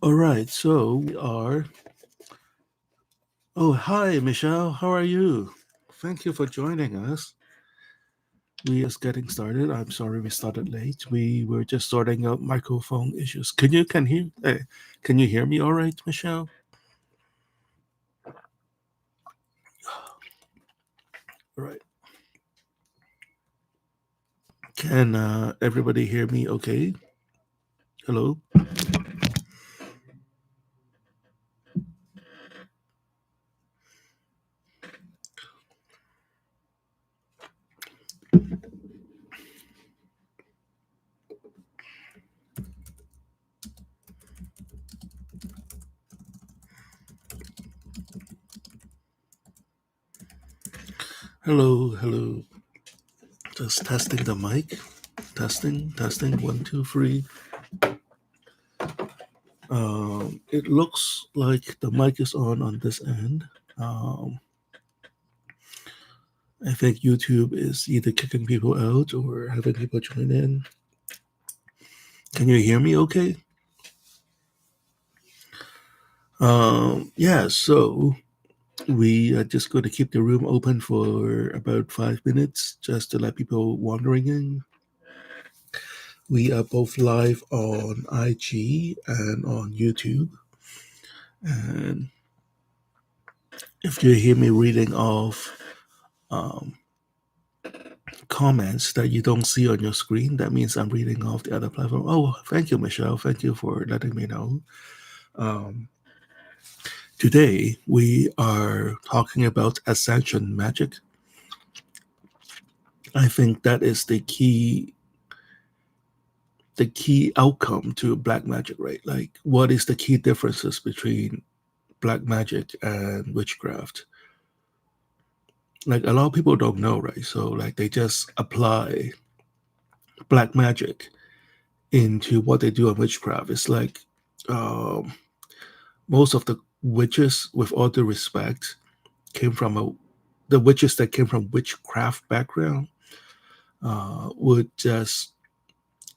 All right, so we are. Oh, hi, Michelle. How are you? Thank you for joining us. We are just getting started. I'm sorry we started late. We were just sorting out microphone issues. Can you hear me all right, Michelle? All right. Can everybody hear me? Okay. Hello. Hello. Hello. Just testing the mic. Testing. Testing. One, two, three. It looks like the mic is on this end. Um, I think YouTube is either kicking people out or having people join in. Can you hear me okay? Yeah, so we are just going to keep the room open for about 5 minutes just to let people wandering in. We are both live on IG and on YouTube. And if you hear me reading off um, comments that you don't see on your screen, that means I'm reading off the other platform. Oh, thank you, Michelle. Thank you for letting me know. Um, Today, we are talking about Ascension Magick. I think that is the key outcome to black magic, right? Like, what is the key differences between black magic and witchcraft? Like, a lot of people don't know, right? So, like, they just apply black magic into what they do on witchcraft. It's like um, most of the witches, with all due respect, came from the witches that came from witchcraft background would just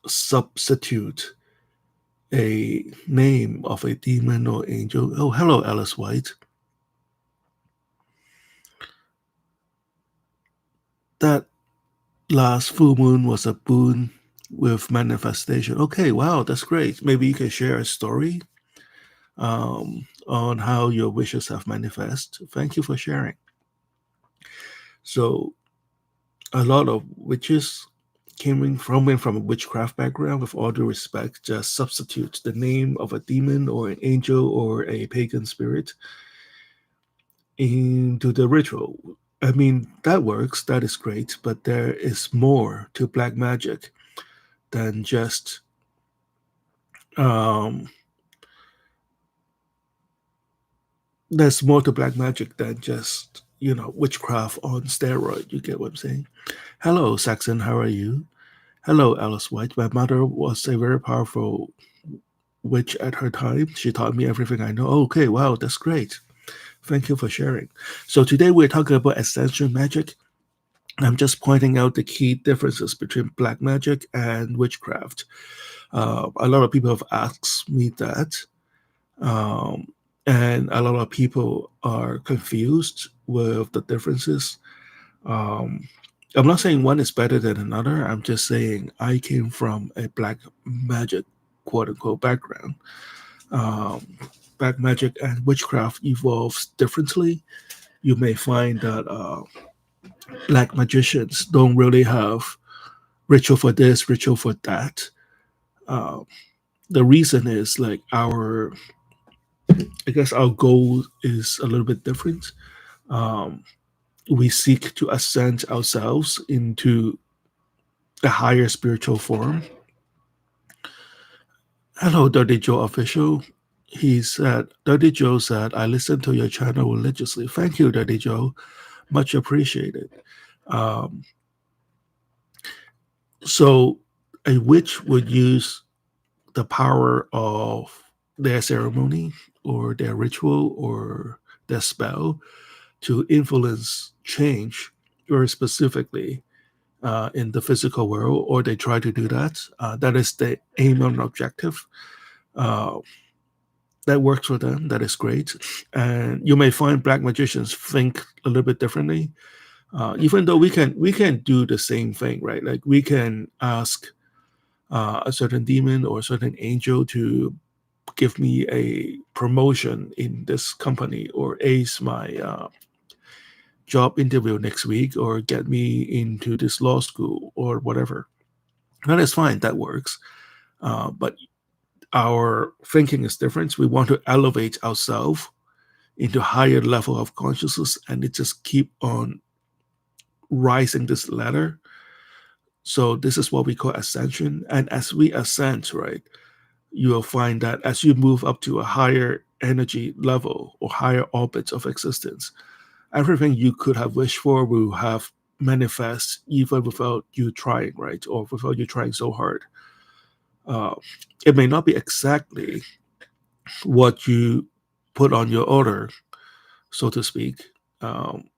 substitute a name of a demon or angel. Oh, hello, Alice White. That last full moon was a boon with manifestation. Okay, wow, that's great. Maybe you can share a story on how your wishes have manifest. Thank you for sharing. So, a lot of witches coming from a witchcraft background, with all due respect, just substitute the name of a demon or an angel or a pagan spirit into the ritual. I mean, that works, that is great, but there is more to black magic than just um there's more to black magic than just, witchcraft on steroid. You get what I'm saying? Hello, Saxon, how are you? Hello, Alice White. My mother was a very powerful witch at her time. She taught me everything I know. Okay, wow, that's great. Thank you for sharing. So today we're talking about Ascension Magick. I'm just pointing out the key differences between black magic and witchcraft. A lot of people have asked me that, um, and a lot of people are confused with the differences. Um, I'm not saying one is better than another. I'm just saying I came from a black magic, quote unquote, background. Um, Black magic and witchcraft evolves differently. You may find that black magicians don't really have ritual for this, ritual for that. Uh, the reason is like I guess our goal is a little bit different. Um, we seek to ascend ourselves into a higher spiritual form. Hello, Dirty Joe official. Dirty Joe said, I listen to your channel religiously. Thank you, Dirty Joe. Much appreciated. Um, so, a witch would use the power of their ceremony or their ritual or their spell to influence change very specifically in the physical world, or they try to do that. That is the aim and objective. Uh, that works for them. That is great. And you may find black magicians think a little bit differently. Even though we can do the same thing, right? Like we can ask a certain demon or a certain angel to give me a promotion in this company or ace my job interview next week or get me into this law school or whatever. That is fine. That works. But our thinking is different. We want to elevate ourselves into higher level of consciousness, and it just keep on rising this ladder. So this is what we call ascension. And as we ascend, right, you will find that as you move up to a higher energy level or higher orbits of existence, everything you could have wished for will have manifest even without you trying, right, or without you trying so hard. Uh, it may not be exactly what you put on your order, so to speak. Um,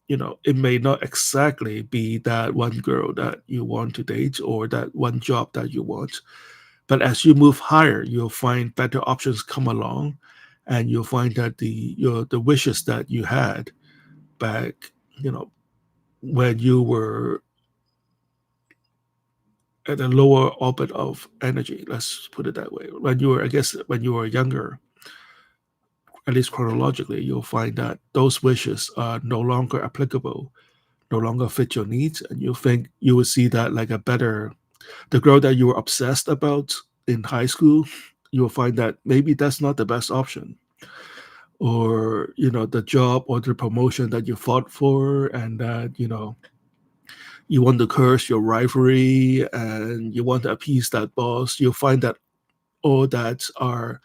it may not exactly be that one girl that you want to date or that one job that you want. But as you move higher, you'll find better options come along, and you'll find that the wishes that you had back, when you were at a lower orbit of energy, let's put it that way. When you were younger, at least chronologically, you'll find that those wishes are no longer applicable, no longer fit your needs, and you think you will see that like a better, the girl that you were obsessed about in high school, you'll find that maybe that's not the best option. Or, the job or the promotion that you fought for, and that, you want to curse your rivalry and you want to appease that boss, you'll find that all that are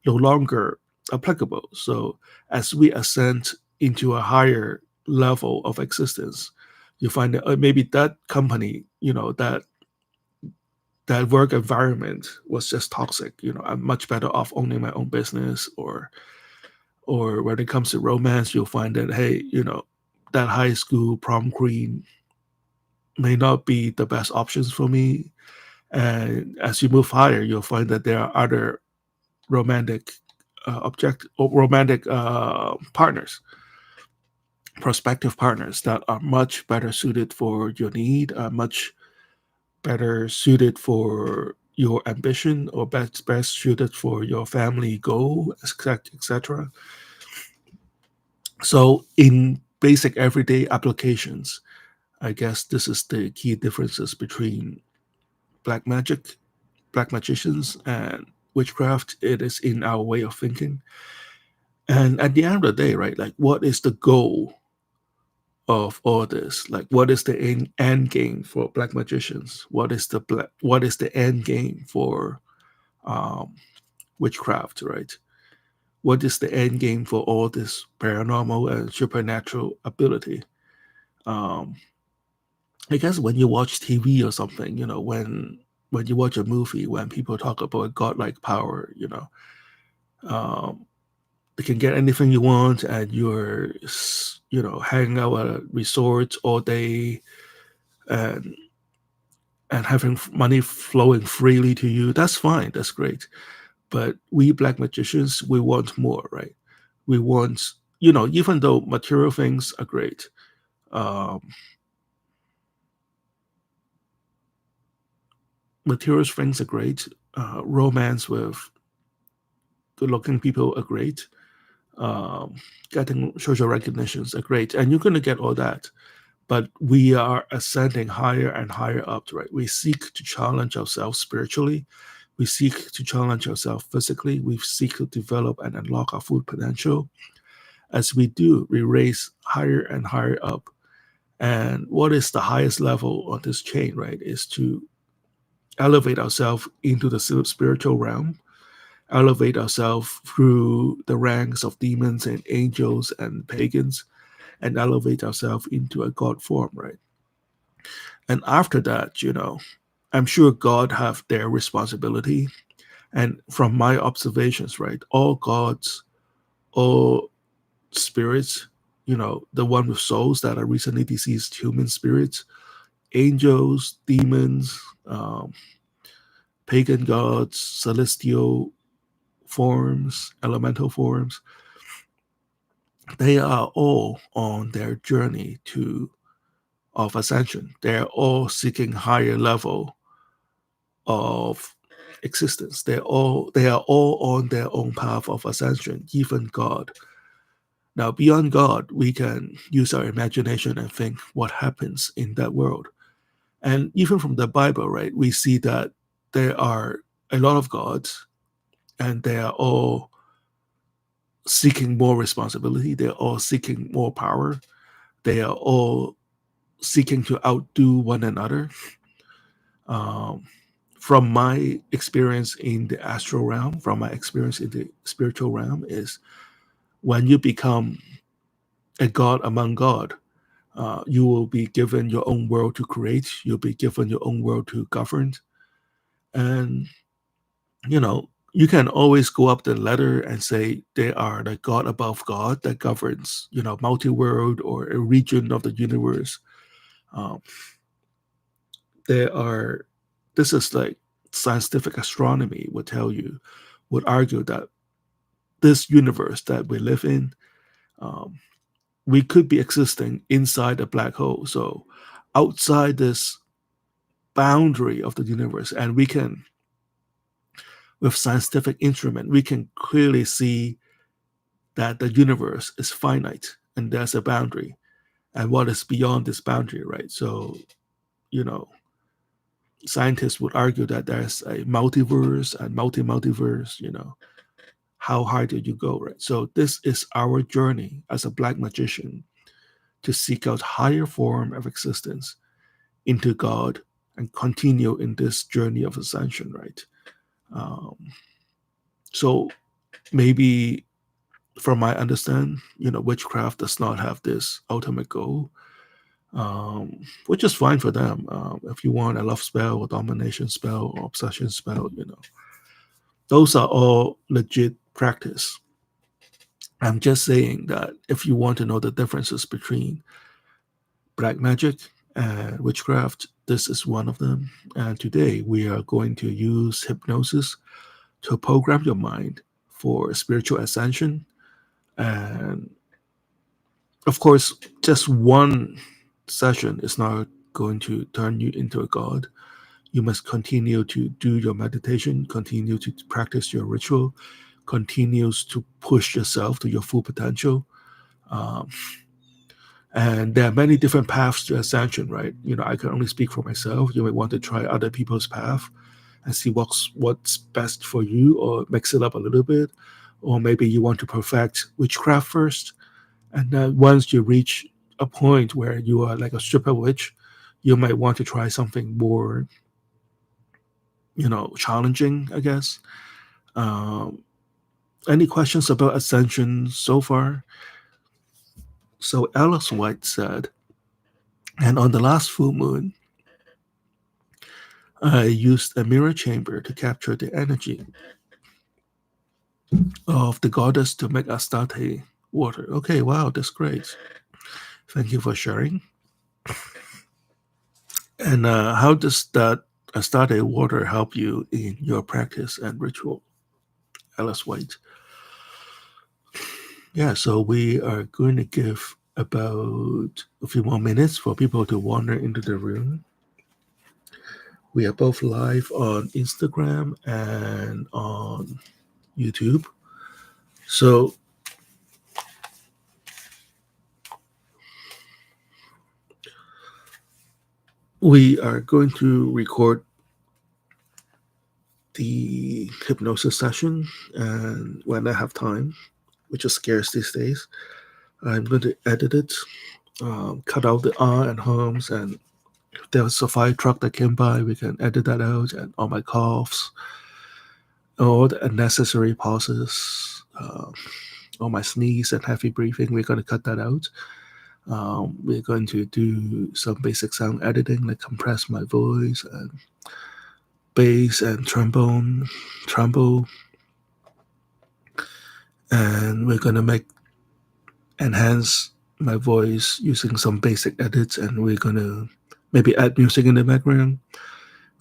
no longer applicable. So as we ascend into a higher level of existence, you find that maybe that company, that work environment was just toxic. I'm much better off owning my own business. Or when it comes to romance, you'll find that, hey, that high school prom queen may not be the best options for me. And as you move higher, you'll find that there are other romantic romantic partners, prospective partners that are much better suited for your need, much better suited for your ambition, or best suited for your family goal, etc. So in basic everyday applications, I guess this is the key differences between black magic, black magicians, and witchcraft. It is in our way of thinking. And at the end of the day, right, like what is the goal of all this? Like what is the end game for black magicians? What is the end game for um, witchcraft, right? What is the end game for all this paranormal and supernatural ability? Um, I guess when you watch TV or something, when you watch a movie, when people talk about godlike power, um, you can get anything you want, and you're, hanging out at resorts all day, and having money flowing freely to you. That's fine. That's great. But we black magicians, we want more, right? We want, even though material things are great, um, material things are great. Romance with good-looking people are great. Um, Getting social recognitions are great, and you're going to get all that. But we are ascending higher and higher up, right? We seek to challenge ourselves spiritually. We seek to challenge ourselves physically. We seek to develop and unlock our full potential. As we do, we raise higher and higher up. And what is the highest level on this chain, right? Is to elevate ourselves into the spiritual realm, elevate ourselves through the ranks of demons and angels and pagans, and elevate ourselves into a god form, right? And after that, I'm sure God have their responsibility. And from my observations, right, all gods, all spirits, the one with souls that are recently deceased human spirits, angels, demons, pagan gods, celestial forms, elemental forms, they are all on their journey of ascension. They're all seeking higher level of existence. They are all on their own path of ascension, even God. Now, beyond God, we can use our imagination and think what happens in that world. And even from the Bible, right, we see that there are a lot of gods, and they are all seeking more responsibility. They're all seeking more power. They are all seeking to outdo one another. Um, from my experience in the astral realm, from my experience in the spiritual realm, is when you become a god among God, you will be given your own world to create. You'll be given your own world to govern. And, you can always go up the ladder and say they are the God above God that governs, multi-world or a region of the universe. Um, there are, this is like scientific astronomy would argue that this universe that we live in, um, we could be existing inside a black hole. So outside this boundary of the universe, and we can, with scientific instrument, we can clearly see that the universe is finite and there's a boundary, and what is beyond this boundary, right? So, you know, scientists would argue that there's a multiverse and multi-multiverse, how high did you go, right? So this is our journey as a black magician to seek out higher form of existence into God and continue in this journey of ascension, right? Um, so maybe from my understanding, witchcraft does not have this ultimate goal, which is fine for them. If you want a love spell or domination spell or obsession spell, those are all legit practice. I'm just saying that if you want to know the differences between black magic and witchcraft, this is one of them. And today we are going to use hypnosis to program your mind for spiritual ascension. And of course, just one session is not going to turn you into a god. You must continue to do your meditation, continue to practice your ritual, continues to push yourself to your full potential. Um, and there are many different paths to ascension, right? I can only speak for myself. You may want to try other people's path and see what's best for you, or mix it up a little bit. Or maybe you want to perfect witchcraft first, and then once you reach a point where you are like a stripper witch, you might want to try something more, challenging, I guess. Um, any questions about ascension so far? So Alice White said, and on the last full moon, I used a mirror chamber to capture the energy of the goddess to make Astarte water. Okay, wow, that's great. Thank you for sharing. And how does that Astarte water help you in your practice and ritual? Alice White. Yeah, so we are going to give about a few more minutes for people to wander into the room. We are both live on Instagram and on YouTube. So we are going to record the hypnosis session, and when I have time, which is scarce these days, I'm going to edit it, cut out the and hums, and if there was a fire truck that came by, we can edit that out, and all my coughs, all the unnecessary pauses, all my sneeze and heavy breathing, we're going to cut that out. We're going to do some basic sound editing, like compress my voice and bass and treble, and we're going to enhance my voice using some basic edits, and we're going to maybe add music in the background.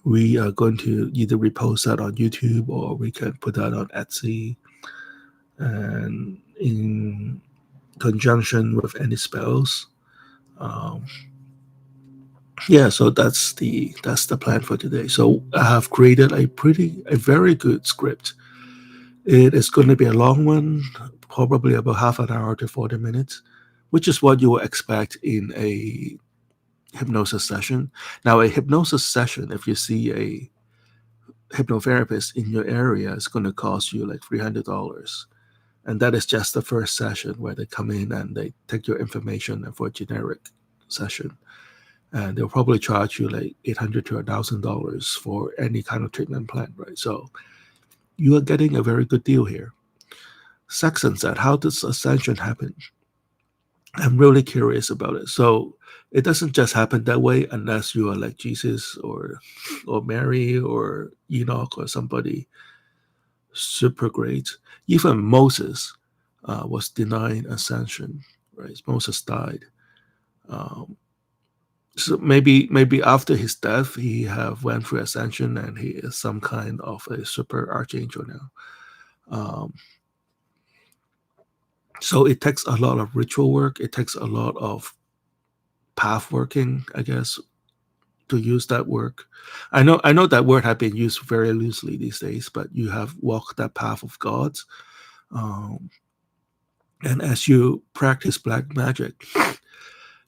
We are going to either repost that on YouTube, or we can put that on Etsy, and in conjunction with any spells. Um, yeah, so that's the plan for today. So I have created a very good script. It is going to be a long one, probably about half an hour to 40 minutes, which is what you will expect in a hypnosis session. Now, a hypnosis session, if you see a hypnotherapist in your area, is going to cost you like $300. And that is just the first session where they come in and they take your information for a generic session. And they'll probably charge you like $800 to $1,000 for any kind of treatment plan, right? So you are getting a very good deal here. Saxon said, how does ascension happen? I'm really curious about it. So it doesn't just happen that way unless you are like Jesus or Mary or Enoch or somebody super great. Even Moses was denied ascension, right? Moses died. Um, so maybe after his death, he have went through ascension and he is some kind of a super archangel now. Um, so it takes a lot of ritual work. It takes a lot of path working, I guess, to use that work. I know that word has been used very loosely these days, but you have walked that path of God. Um, and as you practice black magic,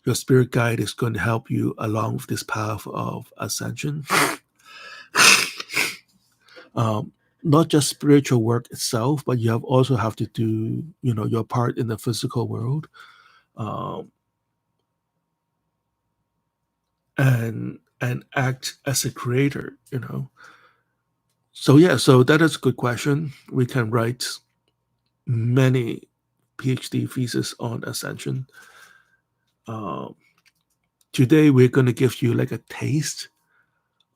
your spirit guide is going to help you along with this path of ascension. Um, Not just spiritual work itself, but you also have to do, your part in the physical world, um, and act as a creator. So yeah, so that is a good question. We can write many PhD theses on ascension. Um, Today we're going to give you like a taste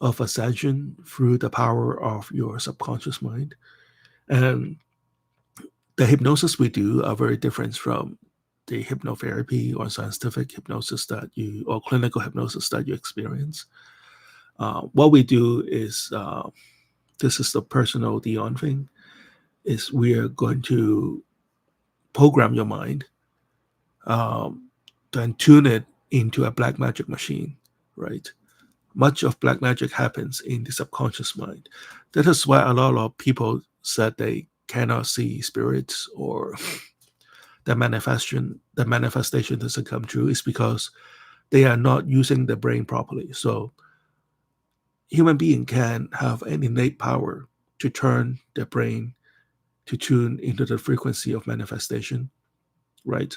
of ascension through the power of your subconscious mind. And the hypnosis we do are very different from the hypnotherapy or scientific hypnosis or clinical hypnosis that you experience. What we do is, this is the personal Dion thing, is we are going to program your mind, then tune it into a black magic machine, right? Much of black magic happens in the subconscious mind. That is why a lot of people said they cannot see spirits or the manifestation doesn't come true, is because they are not using the brain properly. So human being can have an innate power to turn their brain to tune into the frequency of manifestation, right?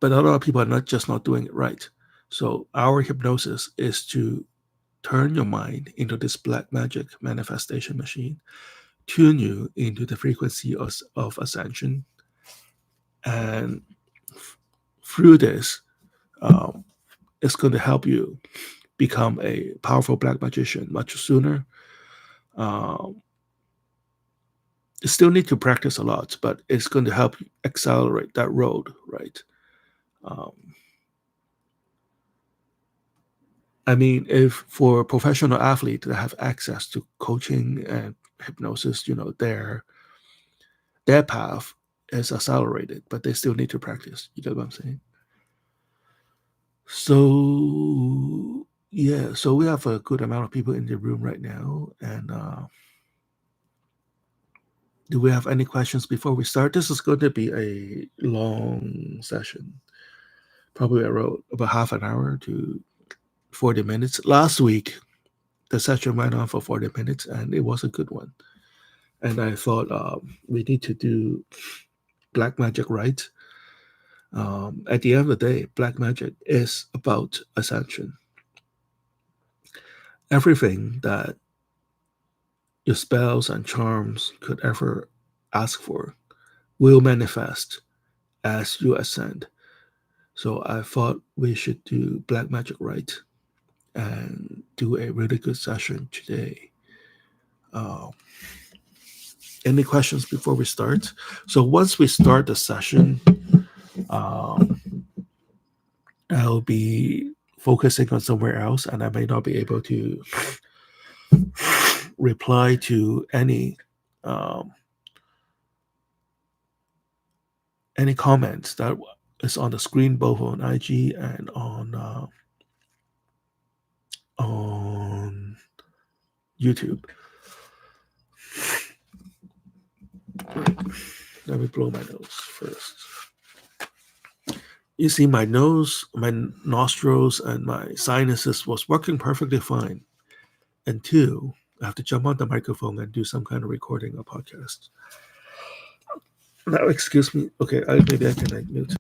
But a lot of people are not doing it right. So our hypnosis is to turn your mind into this black magic manifestation machine, tune you into the frequency of ascension, and through this, um, it's going to help you become a powerful black magician much sooner. Um, you still need to practice a lot, but it's going to help you accelerate that road, right? Um, I mean, if for professional athletes that have access to coaching and hypnosis, their path is accelerated, but they still need to practice. You get what I'm saying? So yeah, so we have a good amount of people in the room right now, and do we have any questions before we start? This is going to be a long session, probably about half an hour to 40 minutes. Last week, the session went on for 40 minutes, and it was a good one. And I thought we need to do black magic right. At the end of the day, black magic is about ascension. Everything that your spells and charms could ever ask for will manifest as you ascend. So I thought we should do black magic right and do a really good session today. Uh, any questions before we start? So once we start the session, um, I'll be focusing on somewhere else, and I may not be able to reply to any um, any comments that is on the screen, both on IG and on YouTube. Right. Let me blow my nose first. You see, my nose, my nostrils, and my sinuses was working perfectly fine until I have to jump on the microphone and do some kind of recording or podcast. Now, excuse me. Okay, maybe I can mute.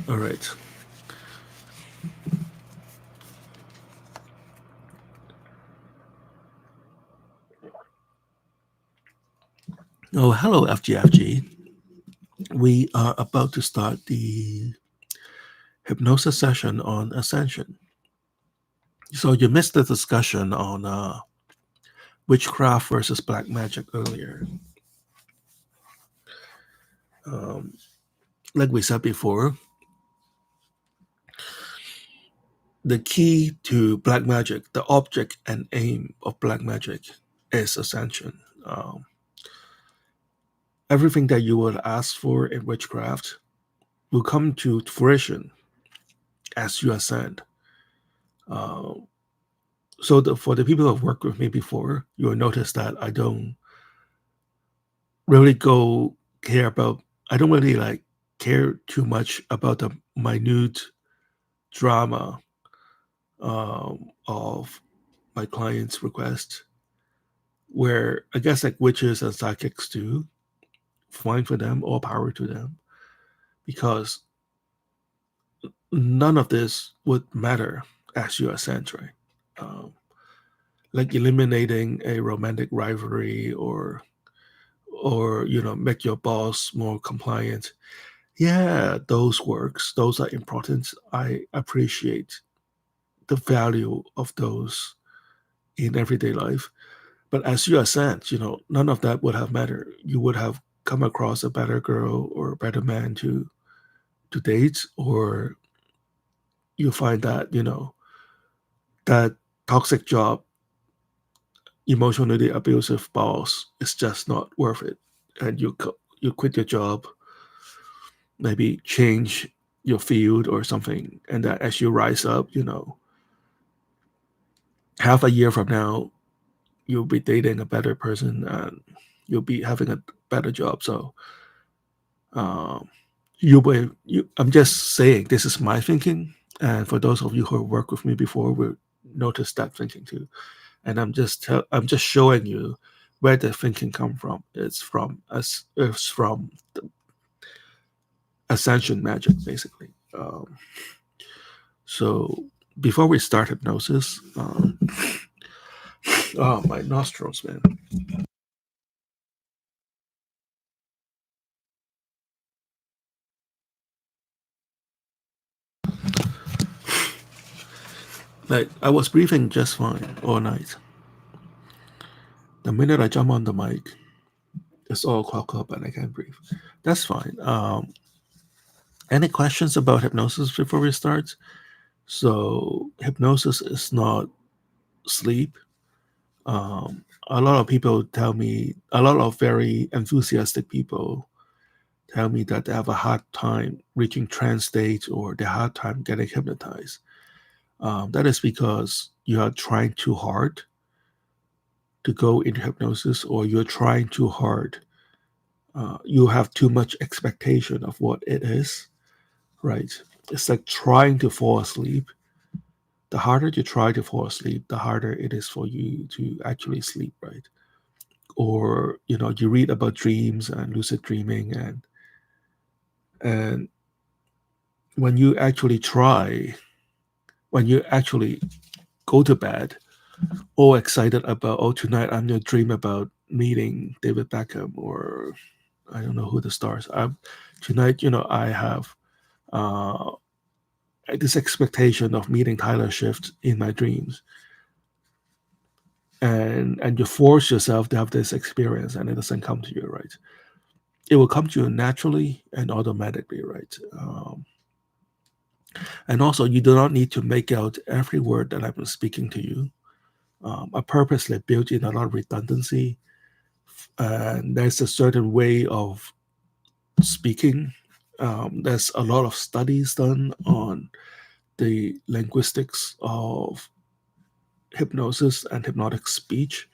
All right. Oh, hello, FGFG. We are about to start the hypnosis session on Ascension. So you missed the discussion on witchcraft versus black magic earlier. Like we said before, the key to black magic, the object and aim of black magic, is Ascension. Everything that you would ask for in witchcraft will come to fruition as you ascend. So for the people who have worked with me before, you will notice that I don't really I don't really like care too much about the minute drama of my client's request, where I guess like witches and psychics do, fine for them, all power to them, because none of this would matter as you ascend, right? Um, like eliminating a romantic rivalry or make your boss more compliant. Yeah, those works, those are important. I appreciate the value of those in everyday life. But as you ascend, none of that would have mattered. You would have come across a better girl or a better man to date, or you find that that toxic job, emotionally abusive boss is just not worth it, and you quit your job, maybe change your field or something, and that as you rise up, half a year from now, you'll be dating a better person and you'll be having a better job. So um, I'm just saying this is my thinking, and for those of you who have worked with me before will notice that thinking too. And I'm just showing you where the thinking come from. It's from Ascension Magick, basically. So before we start hypnosis, oh, my nostrils, man. Like, I was breathing just fine all night. The minute I jump on the mic, it's all clogged up and I can't breathe. That's fine. Any questions about hypnosis before we start? So, hypnosis is not sleep. A lot of people tell me, a lot of very enthusiastic people tell me that they have a hard time reaching trance state or they have a hard time getting hypnotized. That is because you are trying too hard to go into hypnosis, or you're trying too hard. You have too much expectation of what it is, right? It's like trying to fall asleep. The harder you try to fall asleep, the harder it is for you to actually sleep, right? Or you read about dreams and lucid dreaming, and when you actually try, when you actually go to bed all excited about, oh, tonight I'm gonna dream about meeting David Beckham, or I don't know who the stars are. Tonight, I have uh, this expectation of meeting Tyler Swift in my dreams, and you force yourself to have this experience, and it doesn't come to you, right? It will come to you naturally and automatically, right? And also, you do not need to make out every word that I'm speaking to you. I purposely built in a lot of redundancy, and there's a certain way of speaking. There's a lot of studies done on the linguistics of hypnosis and hypnotic speech.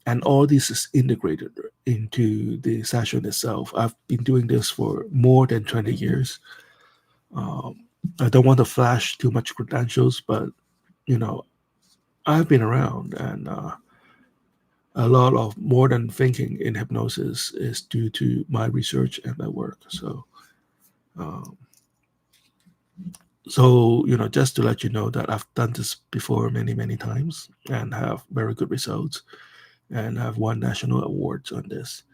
And all this is integrated into the session itself. I've been doing this for more than 20 years. I don't want to flash too much credentials, but you know, I've been around, and a lot of modern thinking in hypnosis is due to my research and my work. Um, just to let you know that I've done this before many, many times and have very good results, and have won national awards on this.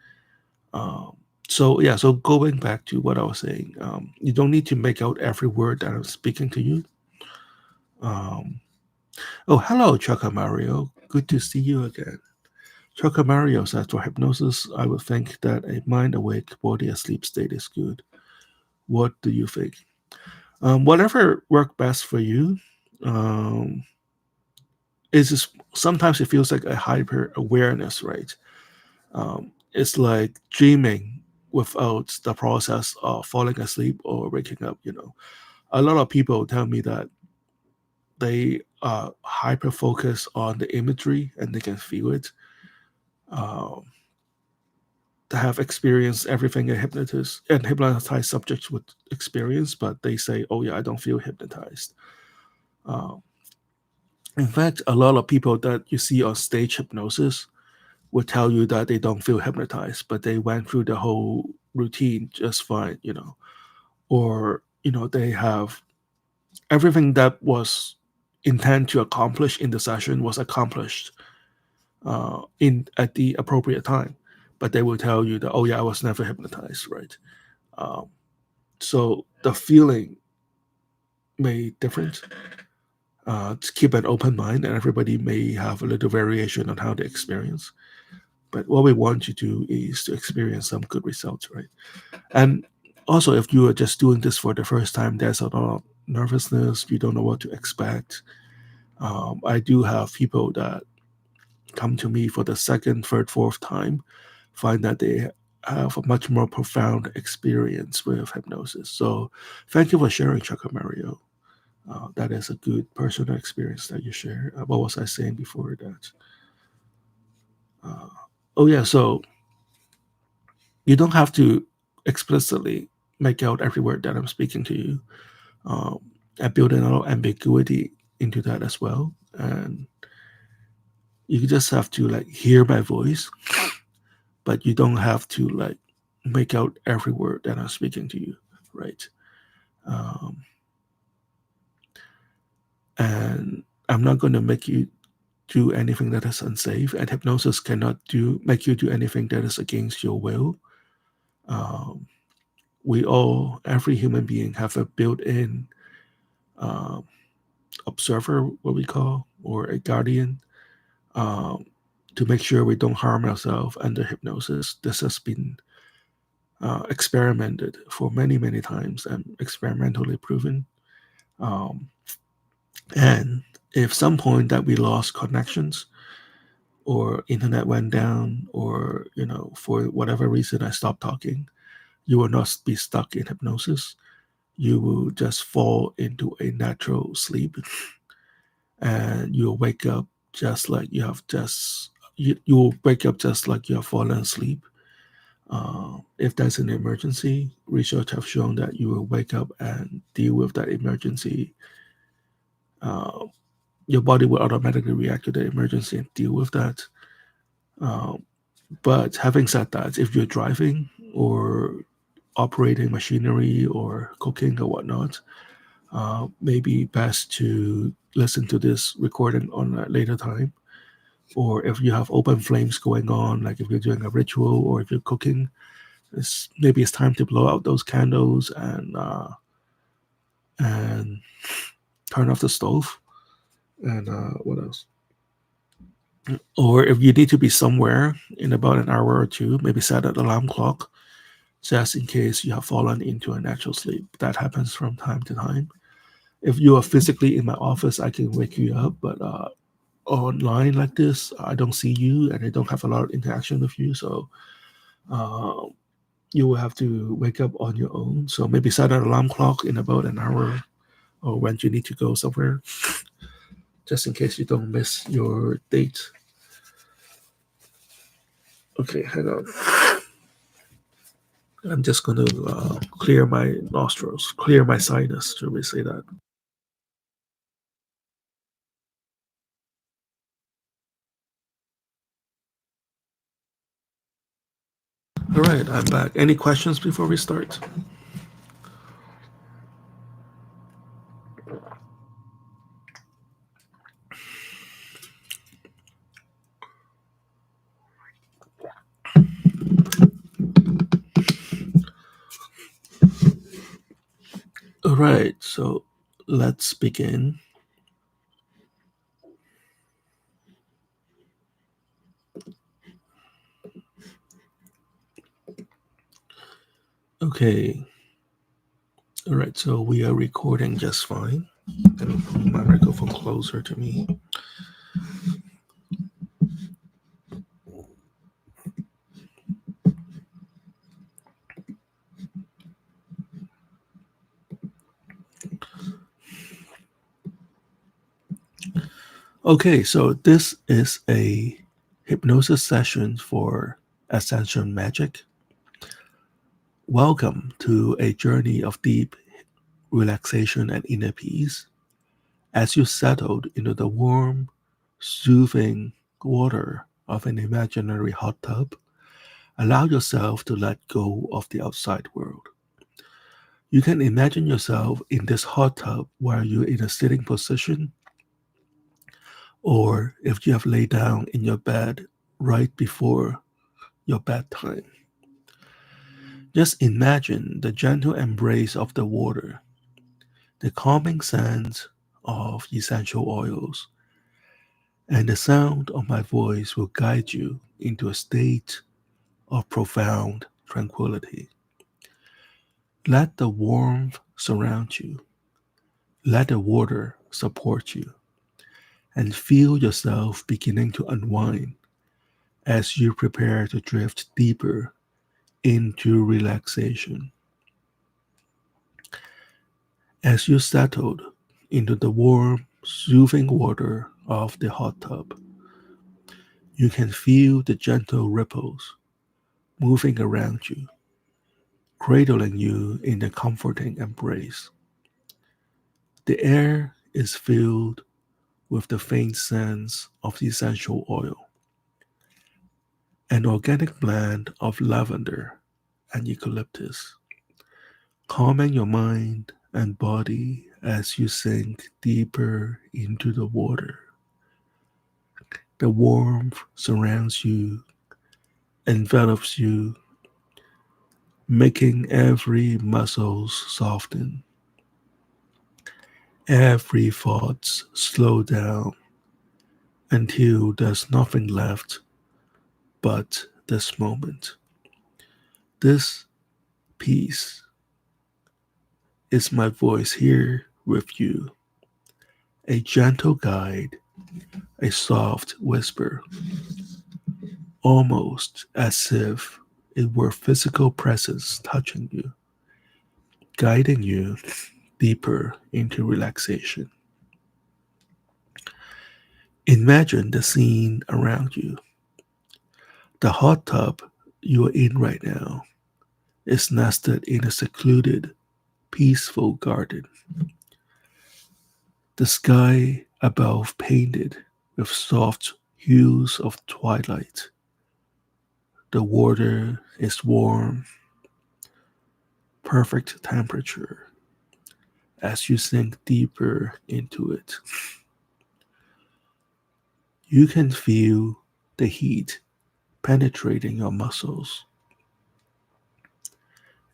Um, so going back to what I was saying, you don't need to make out every word that I'm speaking to you. Um, oh, hello, Chaka Mario. Good to see you again. Chaka Mario says for hypnosis, I would think that a mind awake, body asleep state is good. What do you think? Whatever worked best for you. Um, is just sometimes it feels like a hyper awareness, right? It's like dreaming without the process of falling asleep or waking up. A lot of people tell me that they are hyper focused on the imagery and they can feel it. Um, they have experienced everything a hypnotist and hypnotized subjects would experience, but they say, "Oh yeah, I don't feel hypnotized." Um, in fact, a lot of people that you see on stage hypnosis will tell you that they don't feel hypnotized, but they went through the whole routine just fine, or they have everything that was intended to accomplish in the session was accomplished in at the appropriate time, but they will tell you that, oh yeah, I was never hypnotized, right? Um, so the feeling may different. To keep an open mind, and everybody may have a little variation on how they experience. But what we want to do is to experience some good results, right? And also, if you are just doing this for the first time, there's a lot of nervousness. You don't know what to expect. I do have people that come to me for the second, third, fourth time, find that they have a much more profound experience with hypnosis. So, thank you for sharing, Chaka Mario. That is a good personal experience that you share. What was I saying before that? Uh, oh yeah, so you don't have to explicitly make out every word that I'm speaking to you. I build in a lot of ambiguity into that as well, and you just have to like hear my voice, but you don't have to like make out every word that I'm speaking to you, right? Um, and I'm not going to make you do anything that is unsafe, and hypnosis cannot make you do anything that is against your will. Um, every human being, have a built-in um, observer, what we call, or a guardian, um, to make sure we don't harm ourselves under hypnosis. This has been experimented for many, many times and experimentally proven. Um, and if some point that we lost connections or internet went down or, for whatever reason I stopped talking, you will not be stuck in hypnosis. You will just fall into a natural sleep and you'll wake up just like you have just you will wake up just like you have fallen asleep. If there's an emergency, research have shown that you will wake up and deal with that emergency. Uh, your body will automatically react to the emergency and deal with that. Uh, but having said that, if you're driving or operating machinery or cooking or whatnot, maybe best to listen to this recording on a later time. Or if you have open flames going on, like if you're doing a ritual or if you're cooking, maybe it's time to blow out those candles and turn off the stove. And what else? Or if you need to be somewhere in about an hour or two, maybe set an alarm clock just in case you have fallen into a natural sleep. That happens from time to time. If you are physically in my office, I can wake you up, but online like this, I don't see you and I don't have a lot of interaction with you. So uh, you will have to wake up on your own. So maybe set an alarm clock in about an hour or when you need to go somewhere, just in case you don't miss your date. Okay, hang on. I'm just going to clear my nostrils, clear my sinus. Should we say that? All right, I'm back. Any questions before we start? All right, so let's begin. Okay. All right, so we are recording just fine. Let me put my microphone closer to me. Okay, so this is a hypnosis session for Ascension Magick. Welcome to a journey of deep relaxation and inner peace. As you settled into the warm, soothing water of an imaginary hot tub, allow yourself to let go of the outside world. You can imagine yourself in this hot tub while you're in a sitting position, or if you have laid down in your bed right before your bedtime. Just imagine the gentle embrace of the water, the calming scent of essential oils, and the sound of my voice will guide you into a state of profound tranquility. Let the warmth surround you. Let the water support you, and feel yourself beginning to unwind as you prepare to drift deeper into relaxation. As you settled into the warm, soothing water of the hot tub, you can feel the gentle ripples moving around you, cradling you in a comforting embrace. The air is filled with the faint scents of essential oil, an organic blend of lavender and eucalyptus, calming your mind and body as you sink deeper into the water. The warmth surrounds you, envelops you, making every muscle soften, every thought slow down until there's nothing left but this moment. This peace is my voice here with you, a gentle guide, a soft whisper, almost as if it were physical presence touching you, guiding you deeper into relaxation. Imagine the scene around you. The hot tub you are in right now is nested in a secluded, peaceful garden. The sky above painted with soft hues of twilight. The water is warm, perfect temperature as you sink deeper into it. You can feel the heat penetrating your muscles,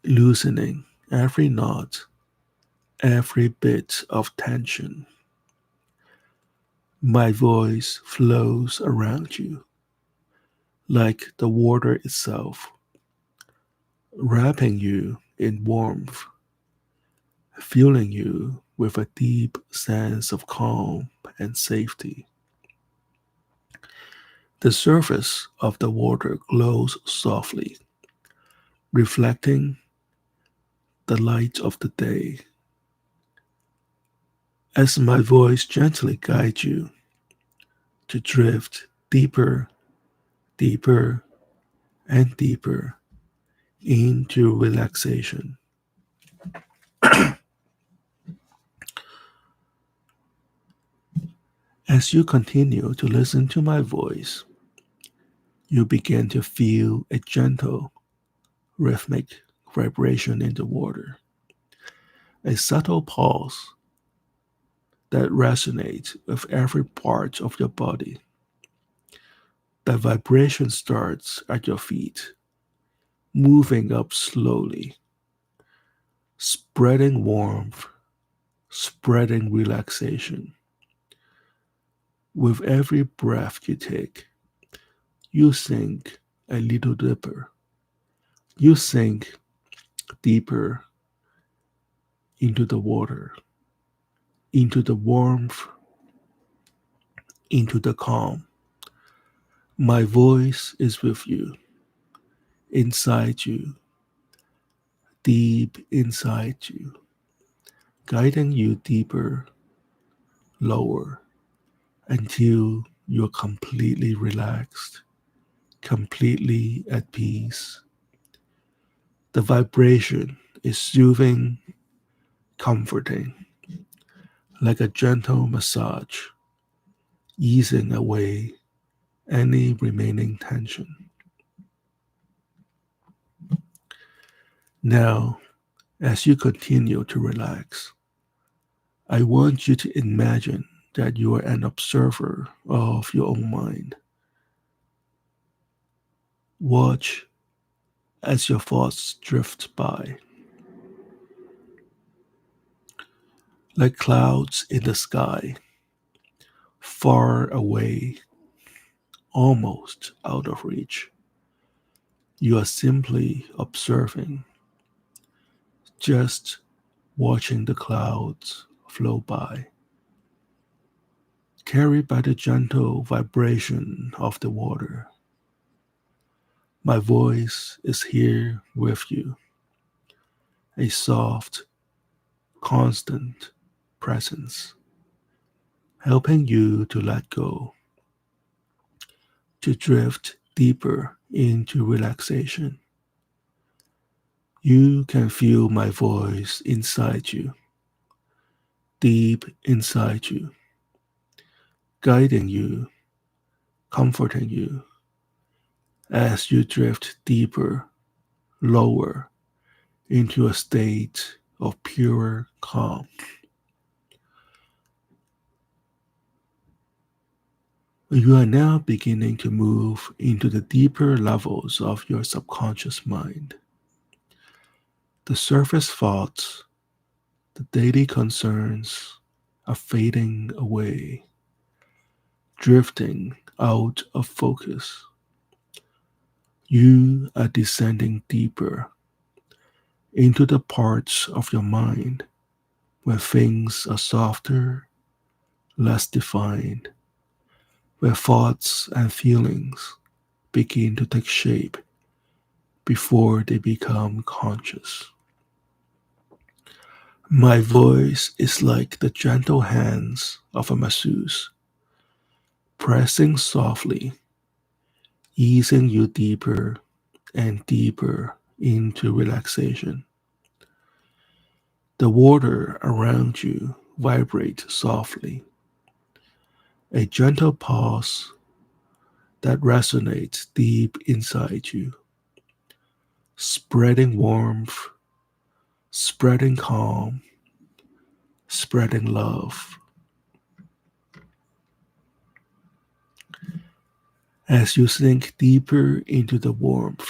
loosening every knot, every bit of tension. My voice flows around you like the water itself, wrapping you in warmth, filling you with a deep sense of calm and safety. The surface of the water glows softly, reflecting the light of the day. As my voice gently guides you to drift deeper, deeper, and deeper into relaxation. As you continue to listen to my voice, you begin to feel a gentle, rhythmic vibration in the water, a subtle pulse that resonates with every part of your body. The vibration starts at your feet, moving up slowly, spreading warmth, spreading relaxation. With every breath you take, you sink a little deeper. You sink deeper into the water, into the warmth, into the calm. My voice is with you, inside you, deep inside you, guiding you deeper, lower, until you're completely relaxed, completely at peace. The vibration is soothing, comforting, like a gentle massage, easing away any remaining tension. Now, as you continue to relax, I want you to imagine that you are an observer of your own mind. Watch as your thoughts drift by, like clouds in the sky, far away, almost out of reach. You are simply observing, just watching the clouds flow by, carried by the gentle vibration of the water. My voice is here with you, a soft, constant presence, helping you to let go, to drift deeper into relaxation. You can feel my voice inside you, deep inside you, guiding you, comforting you as you drift deeper, lower into a state of pure calm. You are now beginning to move into the deeper levels of your subconscious mind. The surface thoughts, the daily concerns are fading away, drifting out of focus. You are descending deeper into the parts of your mind where things are softer, less defined, where thoughts and feelings begin to take shape before they become conscious. My voice is like the gentle hands of a masseuse, pressing softly, easing you deeper and deeper into relaxation. The water around you vibrates softly, a gentle pulse that resonates deep inside you, spreading warmth, spreading calm, spreading love. As you sink deeper into the warmth,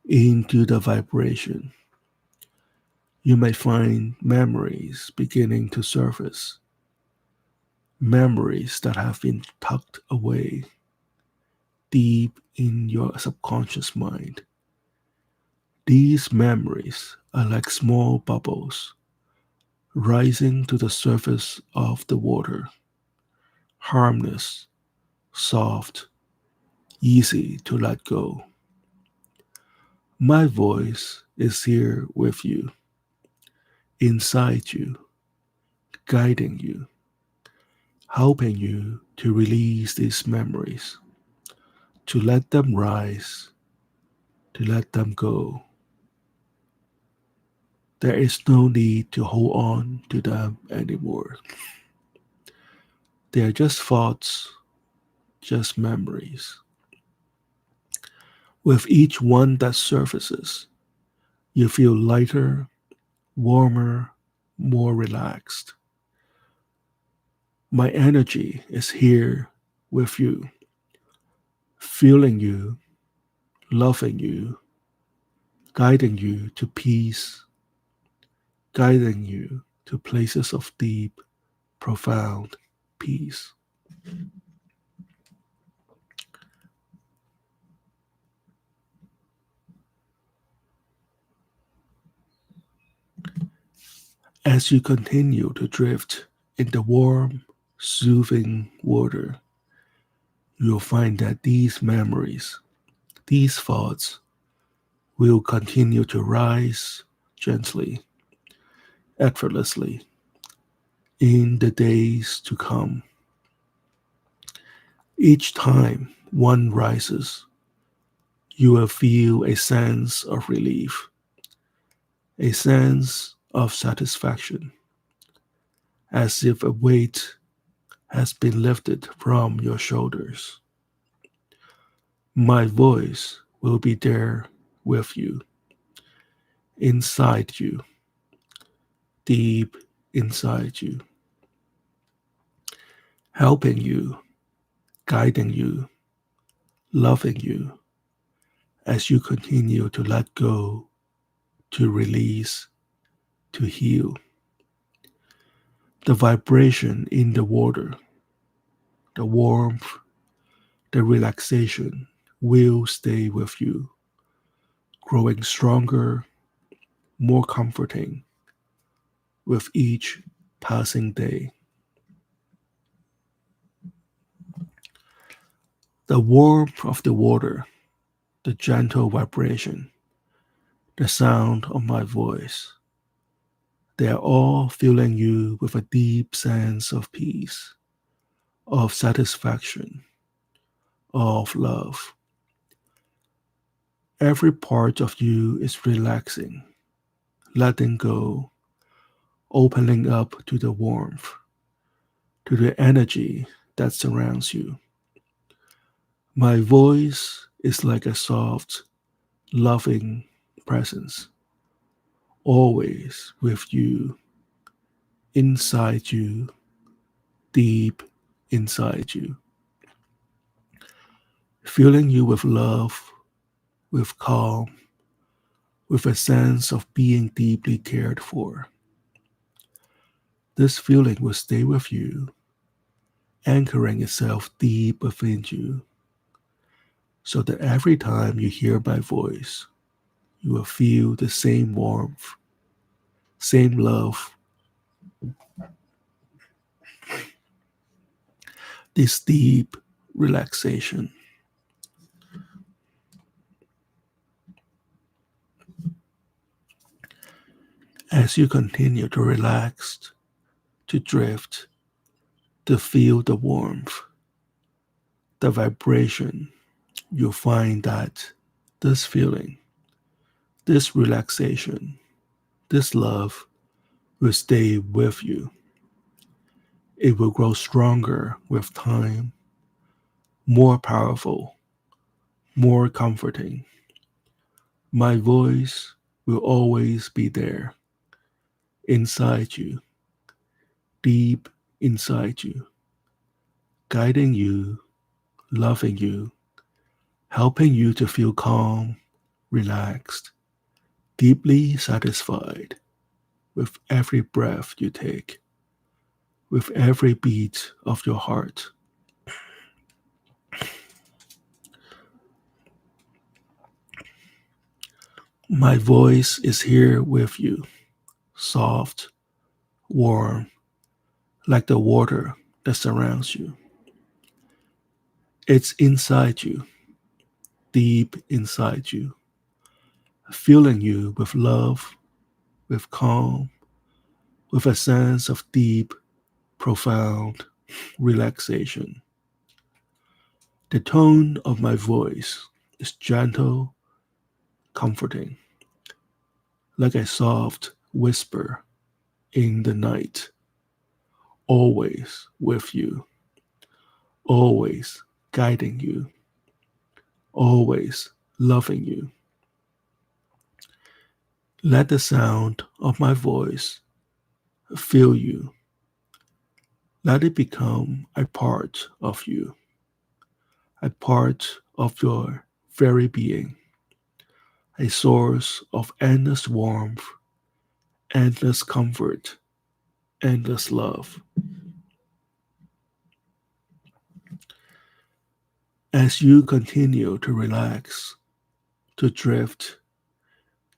into the vibration, you may find memories beginning to surface, memories that have been tucked away deep in your subconscious mind. These memories are like small bubbles rising to the surface of the water, harmless, soft, easy to let go. My voice is here with you, inside you, guiding you, helping you to release these memories, to let them rise, to let them go. There is no need to hold on to them anymore. They are just thoughts, just memories. With each one that surfaces, you feel lighter, warmer, more relaxed. My energy is here with you, feeling you, loving you, guiding you to peace, guiding you to places of deep, profound peace. As you continue to drift in the warm, soothing water, you'll find that these memories, these thoughts, will continue to rise gently, effortlessly in the days to come. Each time one rises, you will feel a sense of relief, a sense of satisfaction, as if a weight has been lifted from your shoulders. My voice will be there with you, inside you, deep inside you, helping you, guiding you, loving you as you continue to let go, to release, to heal. The vibration in the water, the warmth, the relaxation will stay with you, growing stronger, more comforting with each passing day. The warmth of the water, the gentle vibration, the sound of my voice, they are all filling you with a deep sense of peace, of satisfaction, of love. Every part of you is relaxing, letting go, opening up to the warmth, to the energy that surrounds you. My voice is like a soft, loving presence, always with you, inside you, deep inside you, filling you with love, with calm, with a sense of being deeply cared for. This feeling will stay with you, anchoring itself deep within you, so that every time you hear my voice, you will feel the same warmth, same love, this deep relaxation. As you continue to relax, to drift, to feel the warmth, the vibration, you'll find that this feeling, this relaxation, this love will stay with you. It will grow stronger with time, more powerful, more comforting. My voice will always be there, inside you, deep inside you, guiding you, loving you, helping you to feel calm, relaxed, deeply satisfied with every breath you take, with every beat of your heart. My voice is here with you, soft, warm, like the water that surrounds you. It's inside you, deep inside you, filling you with love, with calm, with a sense of deep, profound relaxation. The tone of my voice is gentle, comforting, like a soft whisper in the night, always with you, always guiding you, always loving you. Let the sound of my voice fill you. Let it become a part of you, a part of your very being, a source of endless warmth, endless comfort, endless love. As you continue to relax, to drift,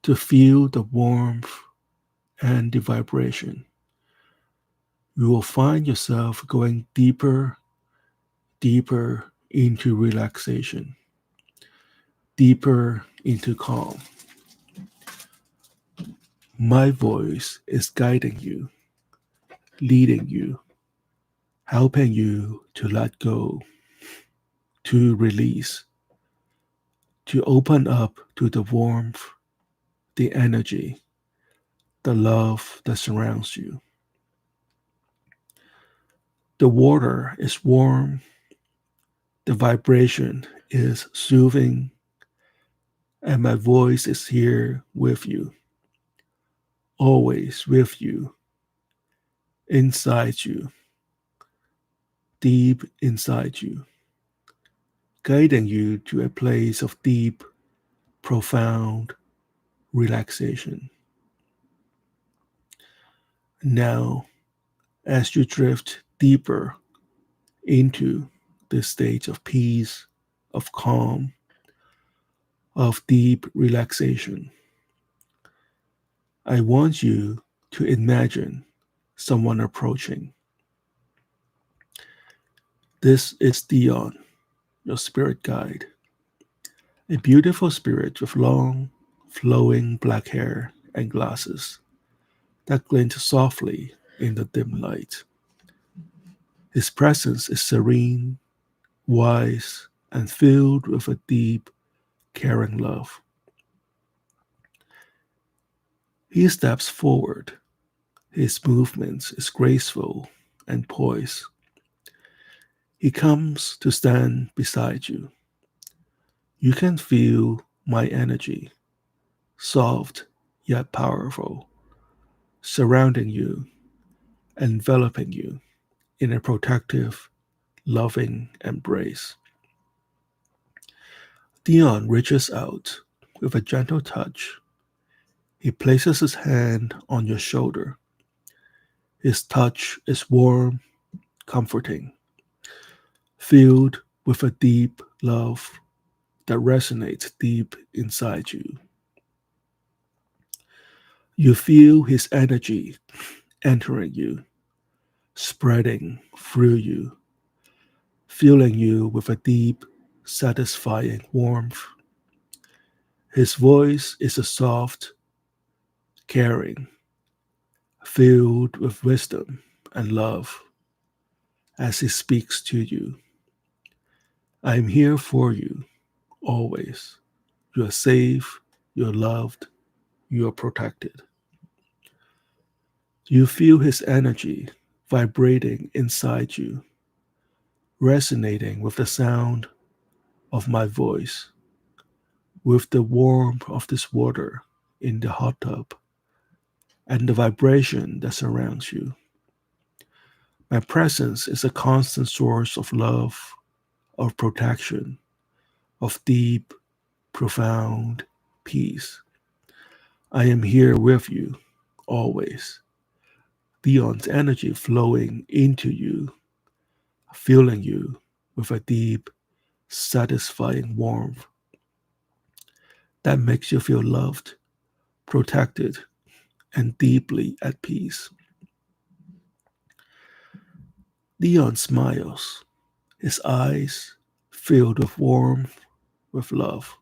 to feel the warmth and the vibration, you will find yourself going deeper, deeper into relaxation, deeper into calm. My voice is guiding you, leading you, helping you to let go, to release, to open up to the warmth, the energy, the love that surrounds you. The water is warm, the vibration is soothing, and my voice is here with you, always with you, inside you, deep inside you, guiding you to a place of deep, profound relaxation. Now, as you drift deeper into this state of peace, of calm, of deep relaxation, I want you to imagine someone approaching. This is Dion, your spirit guide, a beautiful spirit with long, flowing black hair and glasses that glint softly in the dim light. His presence is serene, wise, and filled with a deep, caring love. He steps forward. His movements is graceful and poised. He comes to stand beside you. You can feel my energy, soft yet powerful, surrounding you, enveloping you in a protective, loving embrace. Dion reaches out with a gentle touch. He places his hand on your shoulder. His touch is warm, comforting, filled with a deep love that resonates deep inside you. You feel his energy entering you, spreading through you, filling you with a deep, satisfying warmth. His voice is a soft, caring, filled with wisdom and love as he speaks to you. I am here for you, always. You are safe, you are loved, you are protected. You feel his energy vibrating inside you, resonating with the sound of my voice, with the warmth of this water in the hot tub, and the vibration that surrounds you. My presence is a constant source of love, of protection, of deep, profound peace. I am here with you, always. Dion's energy flowing into you, filling you with a deep, satisfying warmth that makes you feel loved, protected, and deeply at peace. Dion smiles, his eyes filled with warmth, with love.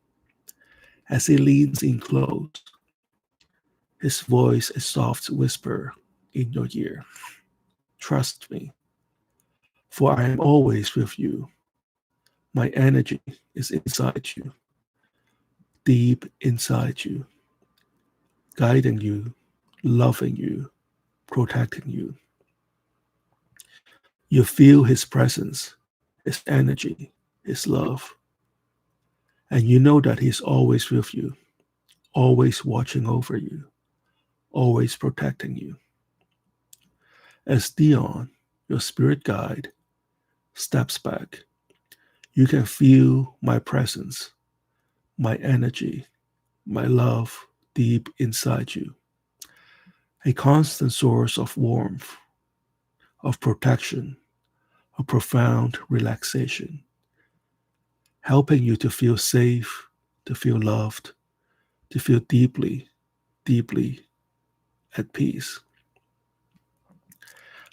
As he leans in close, his voice a soft whisper in your ear. Trust me, for I am always with you. My energy is inside you, deep inside you, guiding you, loving you, protecting you. You feel his presence, his energy, his love, and you know that he's always with you, always watching over you, always protecting you. As Dion, your spirit guide, steps back, you can feel my presence, my energy, my love deep inside you, a constant source of warmth, of protection, of profound relaxation, helping you to feel safe, to feel loved, to feel deeply, deeply at peace.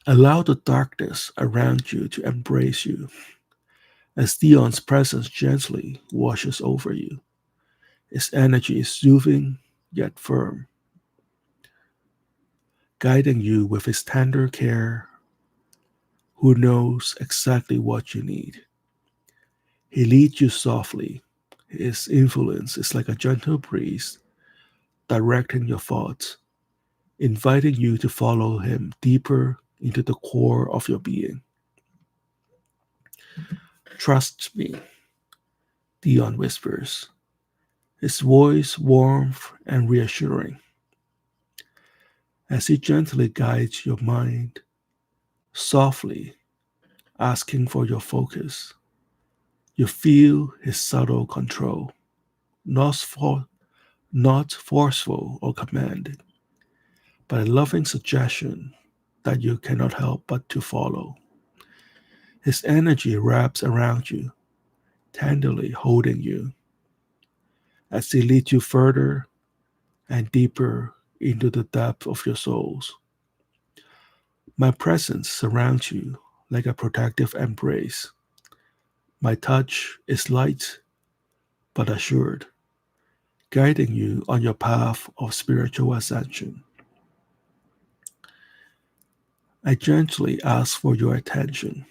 Allow the darkness around you to embrace you as Dion's presence gently washes over you. His energy is soothing yet firm, guiding you with his tender care, who knows exactly what you need. He leads you softly. His influence is like a gentle breeze, directing your thoughts, inviting you to follow him deeper into the core of your being. Trust me, Dion whispers, his voice warm and reassuring, as he gently guides your mind, softly asking for your focus. You feel his subtle control, not, not forceful or commanding, but a loving suggestion that you cannot help but to follow. His energy wraps around you, tenderly holding you as he leads you further and deeper into the depth of your souls. My presence surrounds you like a protective embrace. My touch is light but assured, guiding you on your path of spiritual ascension. I gently ask for your attention.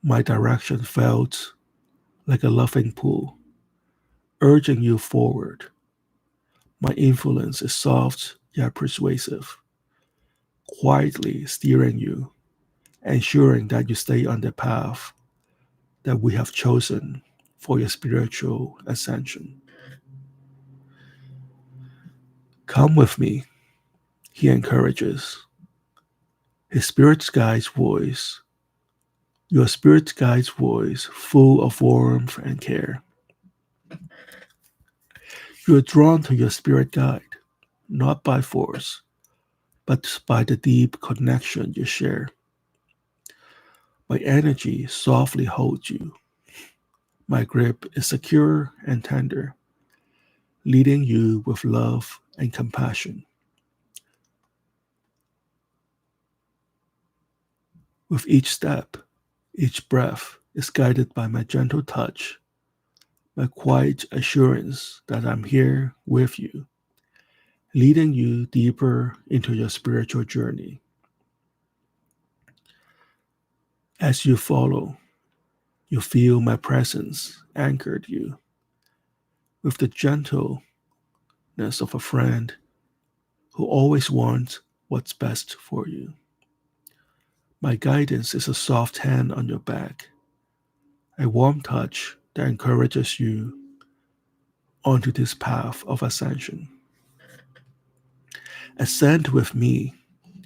My direction felt like a loving pull, urging you forward. My influence is soft yet persuasive, quietly steering you, ensuring that you stay on the path that we have chosen for your spiritual ascension. Come with me, he encourages. His spirit guide's voice, your spirit guide's voice, full of warmth and care. You are drawn to your spirit guide, not by force, but by the deep connection you share. My energy softly holds you. My grip is secure and tender, leading you with love and compassion. With each step, each breath is guided by my gentle touch, my quiet assurance that I'm here with you, leading you deeper into your spiritual journey. As you follow, you feel my presence anchored you with the gentleness of a friend who always wants what's best for you. My guidance is a soft hand on your back, a warm touch that encourages you onto this path of ascension. Ascend with me,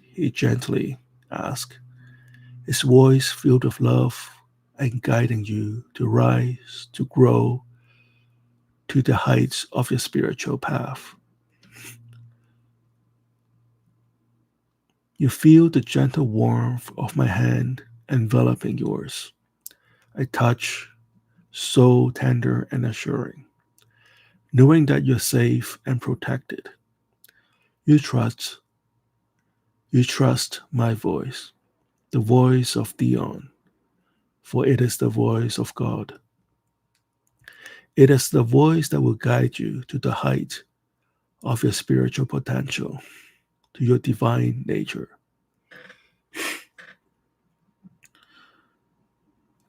he gently asks, his voice filled with love and guiding you to rise, to grow to the heights of your spiritual path. You feel the gentle warmth of my hand enveloping yours, a touch so tender and assuring. Knowing that you're safe and protected, you trust, you trust my voice, the voice of Dion, for it is the voice of God. It is the voice that will guide you to the height of your spiritual potential, to your divine nature.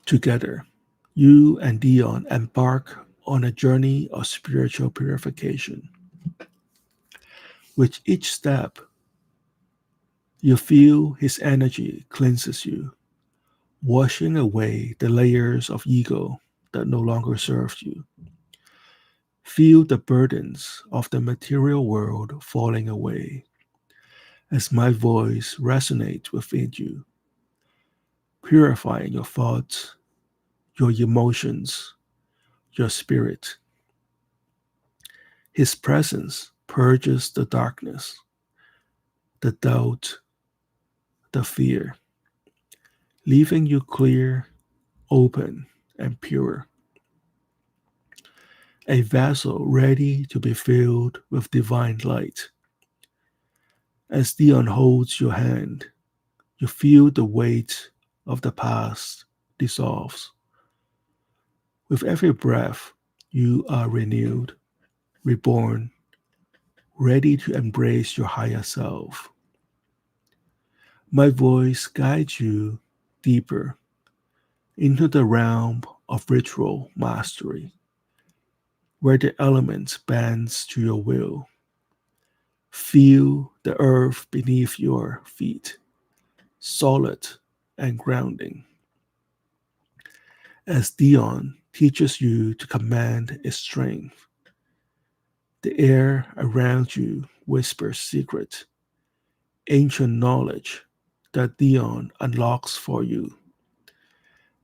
Together, you and Dion embark on a journey of spiritual purification. With each step, you feel his energy cleanses you, washing away the layers of ego that no longer serves you. Feel the burdens of the material world falling away as my voice resonates within you, purifying your thoughts, your emotions, your spirit. His presence purges the darkness, the doubt, the fear, leaving you clear, open, and pure. A vessel ready to be filled with divine light. As Dion holds your hand, you feel the weight of the past dissolves. With every breath, you are renewed, reborn, ready to embrace your higher self. My voice guides you deeper into the realm of ritual mastery, where the elements bends to your will. Feel the earth beneath your feet, solid and grounding, as Dion teaches you to command its strength. The air around you whispers secret, ancient knowledge that Dion unlocks for you,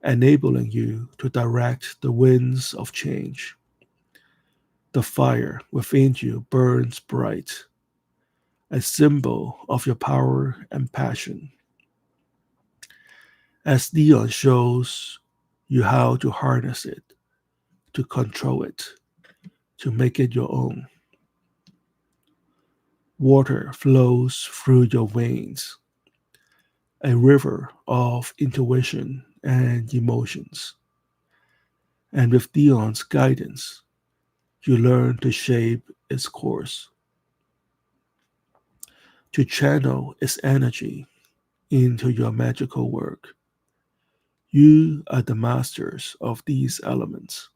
enabling you to direct the winds of change. The fire within you burns bright, a symbol of your power and passion. As Dion shows you how to harness it, to control it, to make it your own. Water flows through your veins, a river of intuition and emotions. And with Dion's guidance, you learn to shape its course, to channel its energy into your magical work. You are the masters of these elements,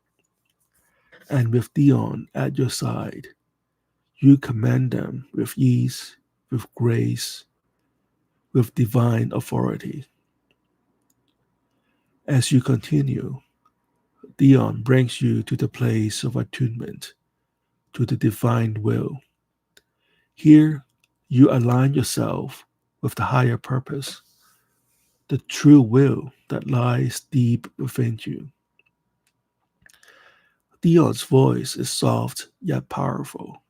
and with Dion at your side, you command them with ease, with grace, with divine authority. As you continue, Dion brings you to the place of attunement, to the divine will. Here, you align yourself with the higher purpose, the true will that lies deep within you. Dion's voice is soft yet powerful,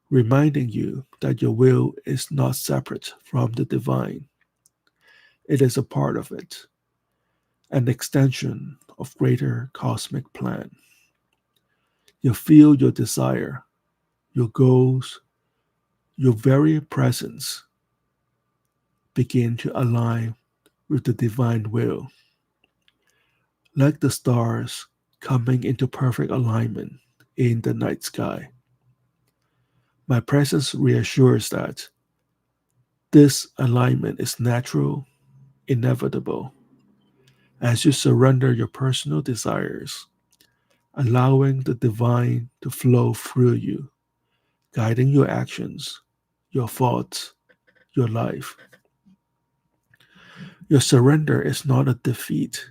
reminding you that your will is not separate from the divine. It is a part of it, an extension of greater cosmic plan. You feel your desire, your goals, your very presence begin to align with the divine will, like the stars coming into perfect alignment in the night sky. My presence reassures that this alignment is natural, inevitable, as you surrender your personal desires, allowing the divine to flow through you, guiding your actions, your thoughts, your life. Your surrender is not a defeat,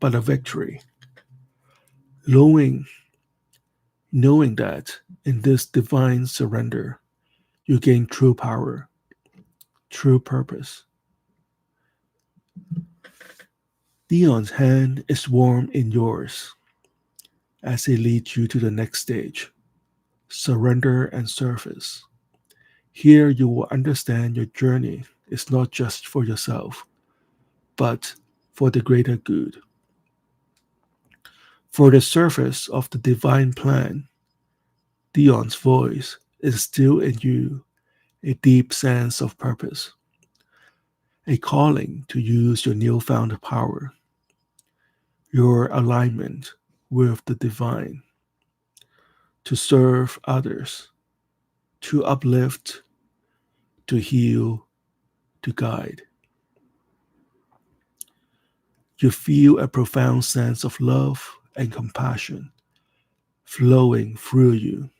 but a victory. Knowing, knowing that in this divine surrender, you gain true power, true purpose. Dion's hand is warm in yours as he leads you to the next stage, surrender and service. Here you will understand your journey is not just for yourself, but for the greater good. For the surface of the divine plan, Dion's voice is still in you, a deep sense of purpose, a calling to use your newfound power. your alignment with the divine, to serve others, to uplift, to heal, to guide. You feel a profound sense of love and compassion flowing through you.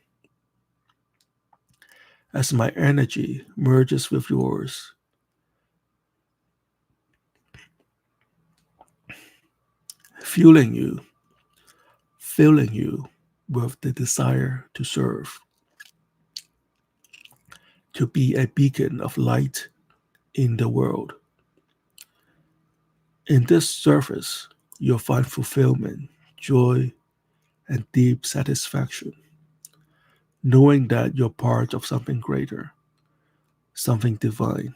As my energy merges with yours, fueling you, filling you with the desire to serve, to be a beacon of light in the world. In this service, you'll find fulfillment, joy, and deep satisfaction, knowing that you're part of something greater, something divine.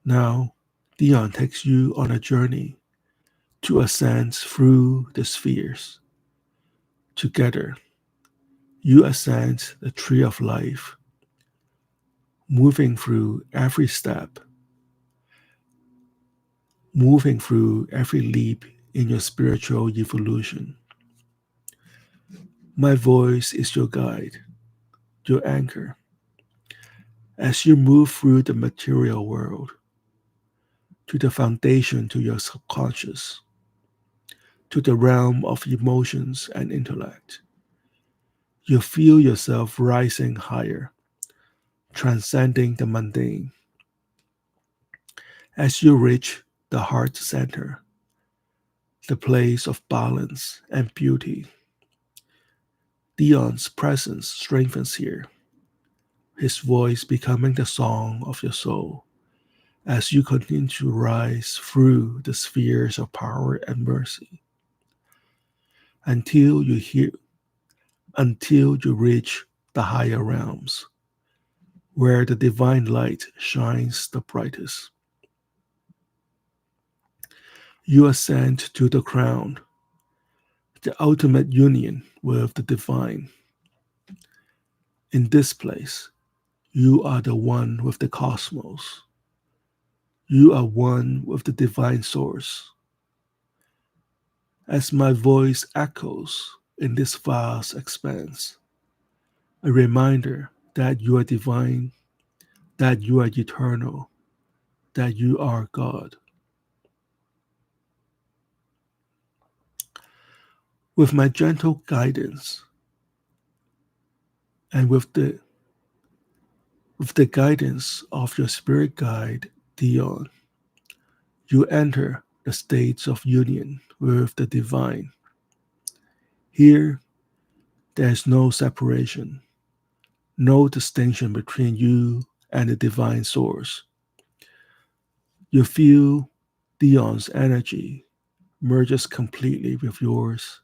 Now, Dion takes you on a journey to ascend through the spheres. Together, you ascend the tree of life, moving through every step, moving through every leap in your spiritual evolution. My voice is your guide, your anchor. As you move through the material world, to the foundation to your subconscious, to the realm of emotions and intellect, you feel yourself rising higher, transcending the mundane. As you reach the heart center, the place of balance and beauty, Dion's presence strengthens here, his voice becoming the song of your soul as you continue to rise through the spheres of power and mercy until you hear until you reach the higher realms where the divine light shines the brightest. You ascend to the crown, the ultimate union with the divine. In this place, you are the one with the cosmos. You are one with the divine source. As my voice echoes in this vast expanse, a reminder that you are divine, that you are eternal, that you are God. With my gentle guidance and with the guidance of your spirit guide, Dion, you enter the states of union with the divine. Here, there is no separation, no distinction between you and the divine source. You feel Dion's energy merges completely with yours,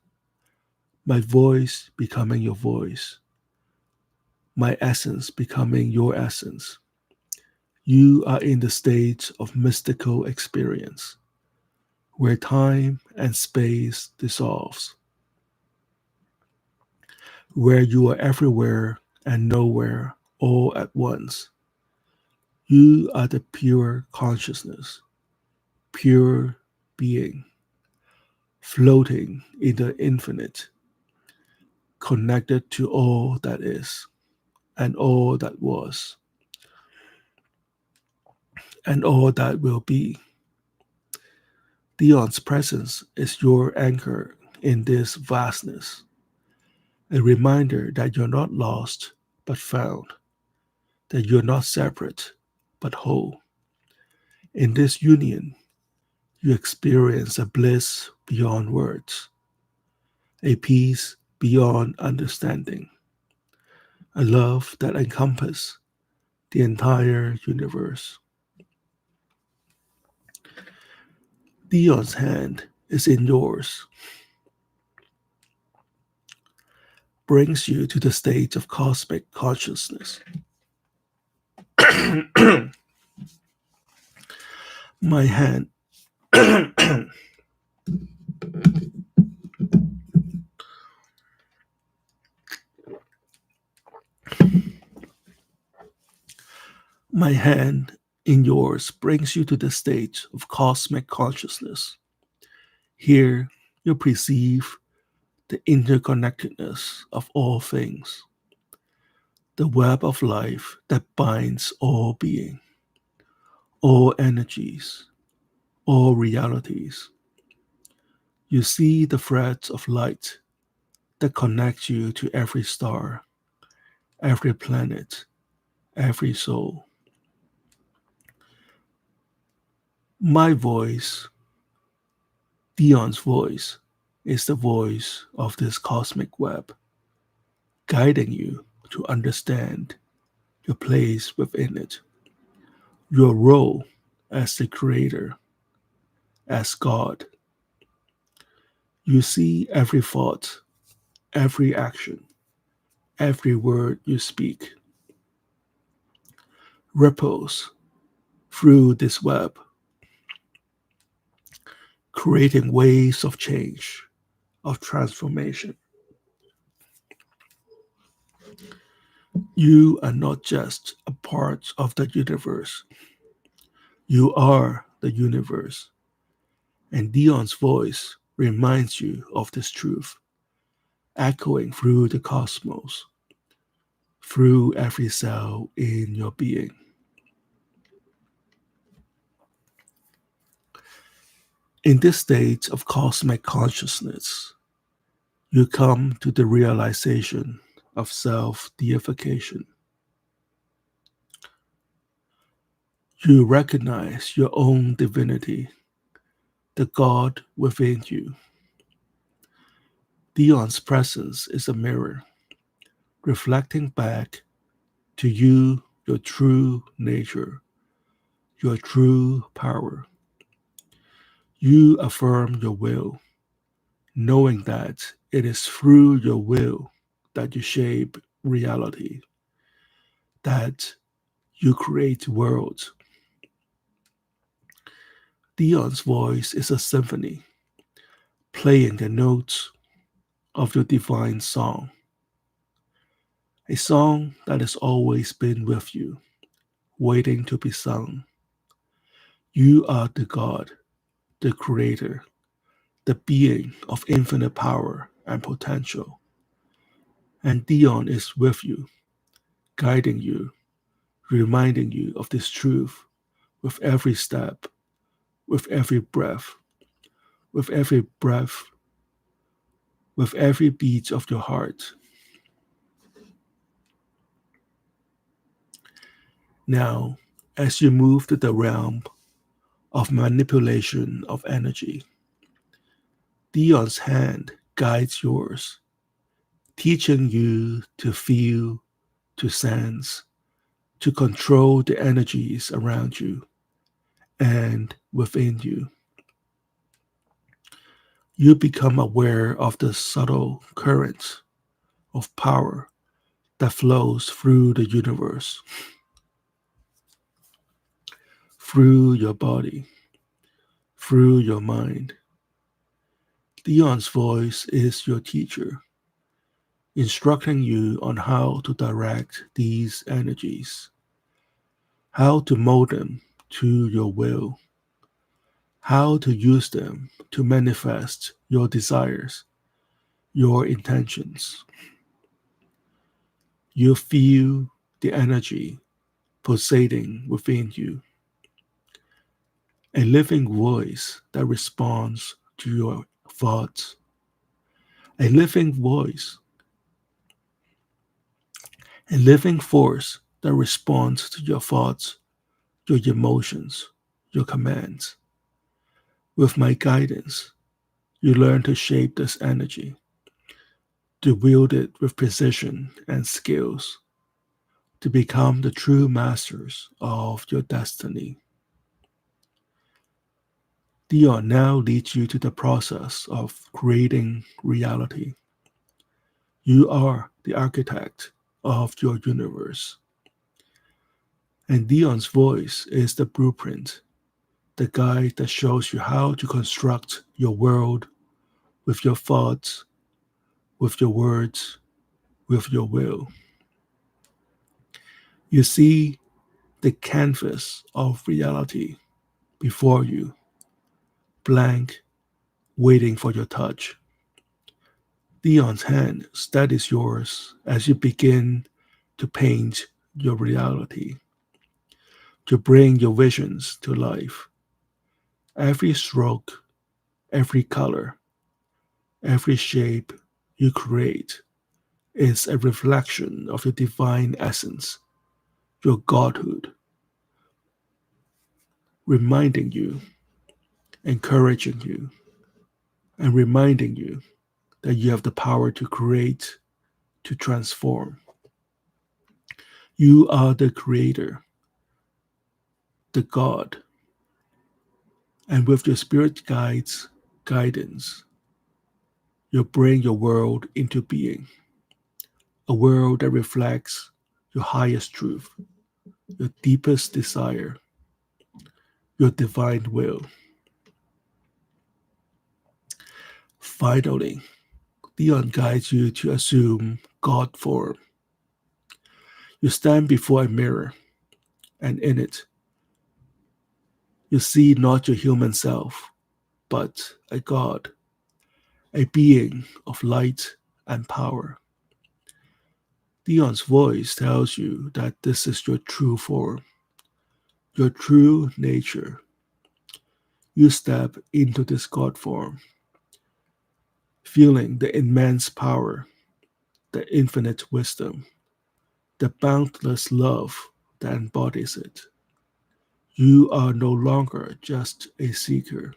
my voice becoming your voice, my essence becoming your essence. You are in the state of mystical experience, where time and space dissolves, where you are everywhere and nowhere all at once. You are the pure consciousness, pure being, floating in the infinite, connected to all that is, and all that was, and all that will be. Dion's presence is your anchor in this vastness, a reminder that you're not lost but found, that you're not separate but whole. In this union, you experience a bliss beyond words, a peace beyond understanding, a love that encompasses the entire universe. Dion's hand is in yours, brings you to the state of cosmic consciousness. My hand, my hand in yours brings you to the state of cosmic consciousness. Here, you perceive the interconnectedness of all things, the web of life that binds all being, all energies, all realities. You see the threads of light that connect you to every star, every planet, every soul. My voice, Dion's voice, is the voice of this cosmic web, guiding you to understand your place within it, your role as the creator, as God. You see every thought, every action, every word you speak ripples through this web, creating waves of change, of transformation. You are not just a part of the universe, you are the universe. And Dion's voice reminds you of this truth, echoing through the cosmos, through every cell in your being. In this state of cosmic consciousness, you come to the realization of self deification. You recognize your own divinity, the God within you. Dion's presence is a mirror, reflecting back to you your true nature, your true power. You affirm your will, knowing that it is through your will that you shape reality, that you create worlds. Dion's voice is a symphony, playing the notes of your divine song, a song that has always been with you, waiting to be sung. You are the God, the Creator, the being of infinite power and potential. And Dion is with you, guiding you, reminding you of this truth with every step, with every breath, with every breath, with every beat of your heart. Now, as you move to the realm of manipulation of energy, Dion's hand guides yours, teaching you to feel, to sense, to control the energies around you and within you. You become aware of the subtle currents of power that flows through the universe, through your body, through your mind. Dion's voice is your teacher, instructing you on how to direct these energies, how to mold them to your will, how to use them to manifest your desires, your intentions. You feel the energy pulsating within you, a living voice that responds to your thoughts, a living voice, a living force that responds to your thoughts, your emotions, your commands. With my guidance, you learn to shape this energy, to wield it with precision and skills, to become the true masters of your destiny. Dion now leads you to the process of creating reality. You are the architect of your universe. And Dion's voice is the blueprint, the guide that shows you how to construct your world with your thoughts, with your words, with your will. You see the canvas of reality before you, blank, waiting for your touch. Dion's hand steadies yours as you begin to paint your reality, to bring your visions to life. Every stroke, every color, every shape you create is a reflection of your divine essence, your godhood, reminding you, encouraging you, and reminding you that you have the power to create, to transform. You are the creator, the God, and with your spirit guides guidance, you bring your world into being, a world that reflects your highest truth, your deepest desire, your divine will. Finally, Dion guides you to assume God form. You stand before a mirror, and in it, you see not your human self, but a God, a being of light and power. Dion's voice tells you that this is your true form, your true nature. You step into this God form, feeling the immense power, the infinite wisdom, the boundless love that embodies it. You are no longer just a seeker.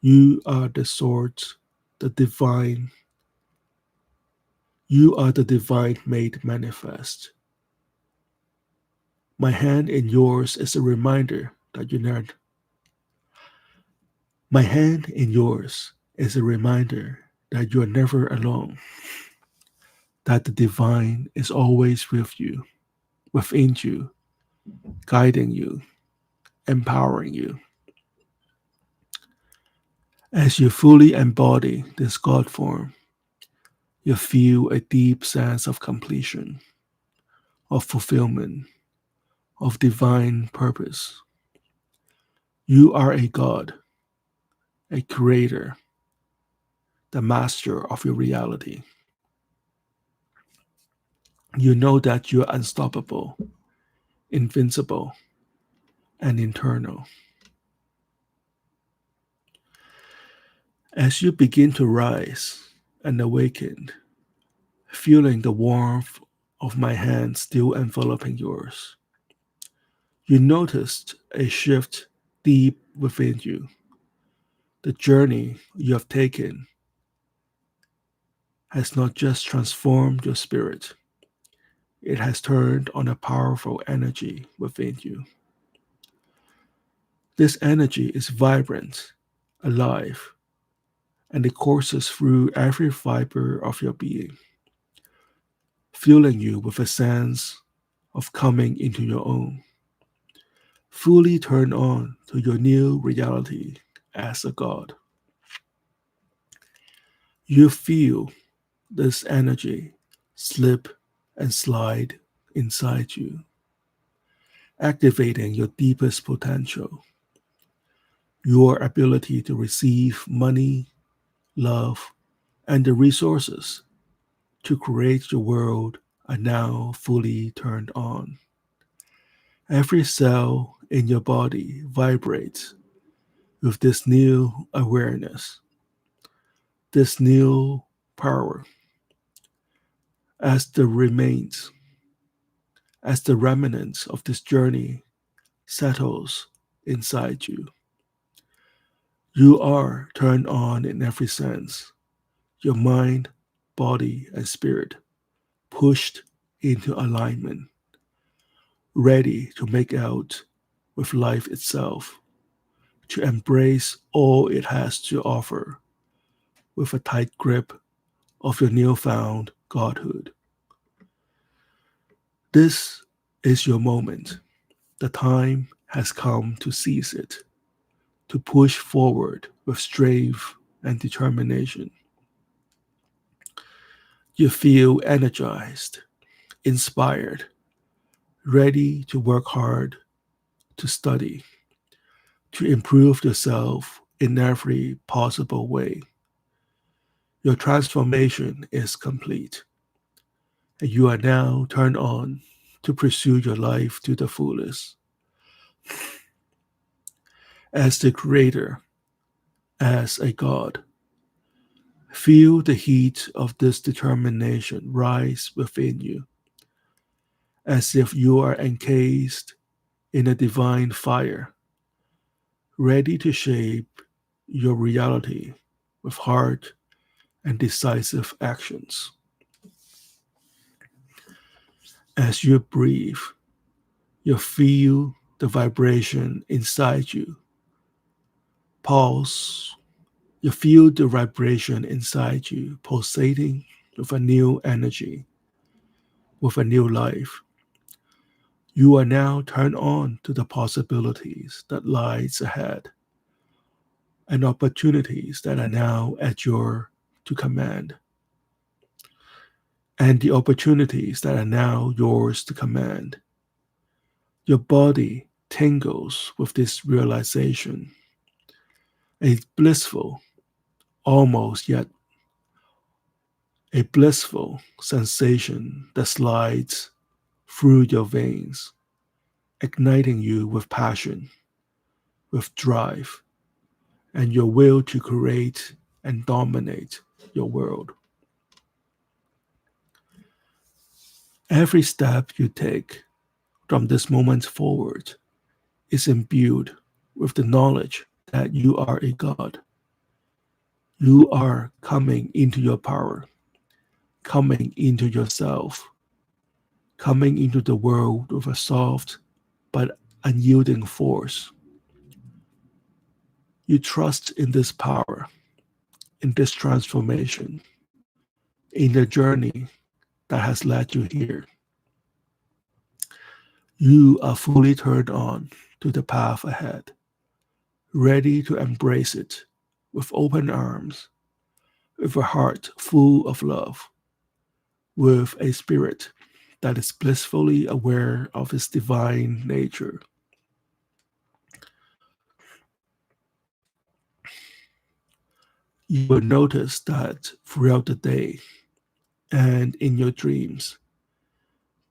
You are the source, the divine. You are the divine made manifest. My hand in yours is a reminder that you never. My hand in yours is a reminder that you are never alone, that the divine is always with you, within you, guiding you, empowering you. As you fully embody this God form, you feel a deep sense of completion, of fulfillment, of divine purpose. You are a God, a creator, the master of your reality. You know that you are unstoppable, invincible, and eternal. As you begin to rise and awaken, feeling the warmth of my hand still enveloping yours, you noticed a shift deep within you. The journey you have taken has not just transformed your spirit, it has turned on a powerful energy within you. This energy is vibrant, alive, and it courses through every fiber of your being, filling you with a sense of coming into your own, fully turned on to your new reality as a God. You feel this energy slip and slide inside you, activating your deepest potential, your ability to receive money, love, and the resources to create your world are now fully turned on. Every cell in your body vibrates with this new awareness, this new power, as the remains, as the remnants of this journey settles inside you. You are turned on in every sense, your mind, body, and spirit pushed into alignment, ready to make out with life itself, to embrace all it has to offer with a tight grip of your newfound godhood. This is your moment. The time has come to seize it, to push forward with strength and determination. You feel energized, inspired, ready to work hard, to study, to improve yourself in every possible way. Your transformation is complete, and you are now turned on to pursue your life to the fullest. As the creator, as a god, feel the heat of this determination rise within you, as if you are encased in a divine fire, ready to shape your reality with heart and decisive actions. As you breathe, you feel the vibration inside you. Pulse, you feel the vibration inside you pulsating with a new energy, with a new life. You are now turned on to the possibilities that lies ahead and opportunities that are now at your to command. And the opportunities that are now yours to command. Your body tingles with this realization. A blissful, almost yet a blissful sensation that slides through your veins, igniting you with passion, with drive, and your will to create and dominate your world. Every step you take from this moment forward is imbued with the knowledge that you are a God. You are coming into your power, coming into yourself, coming into the world with a soft but unyielding force. You trust in this power, in this transformation, in the journey that has led you here. You are fully turned on to the path ahead, ready to embrace it with open arms, with a heart full of love, with a spirit that is blissfully aware of its divine nature. You will notice that throughout the day and in your dreams,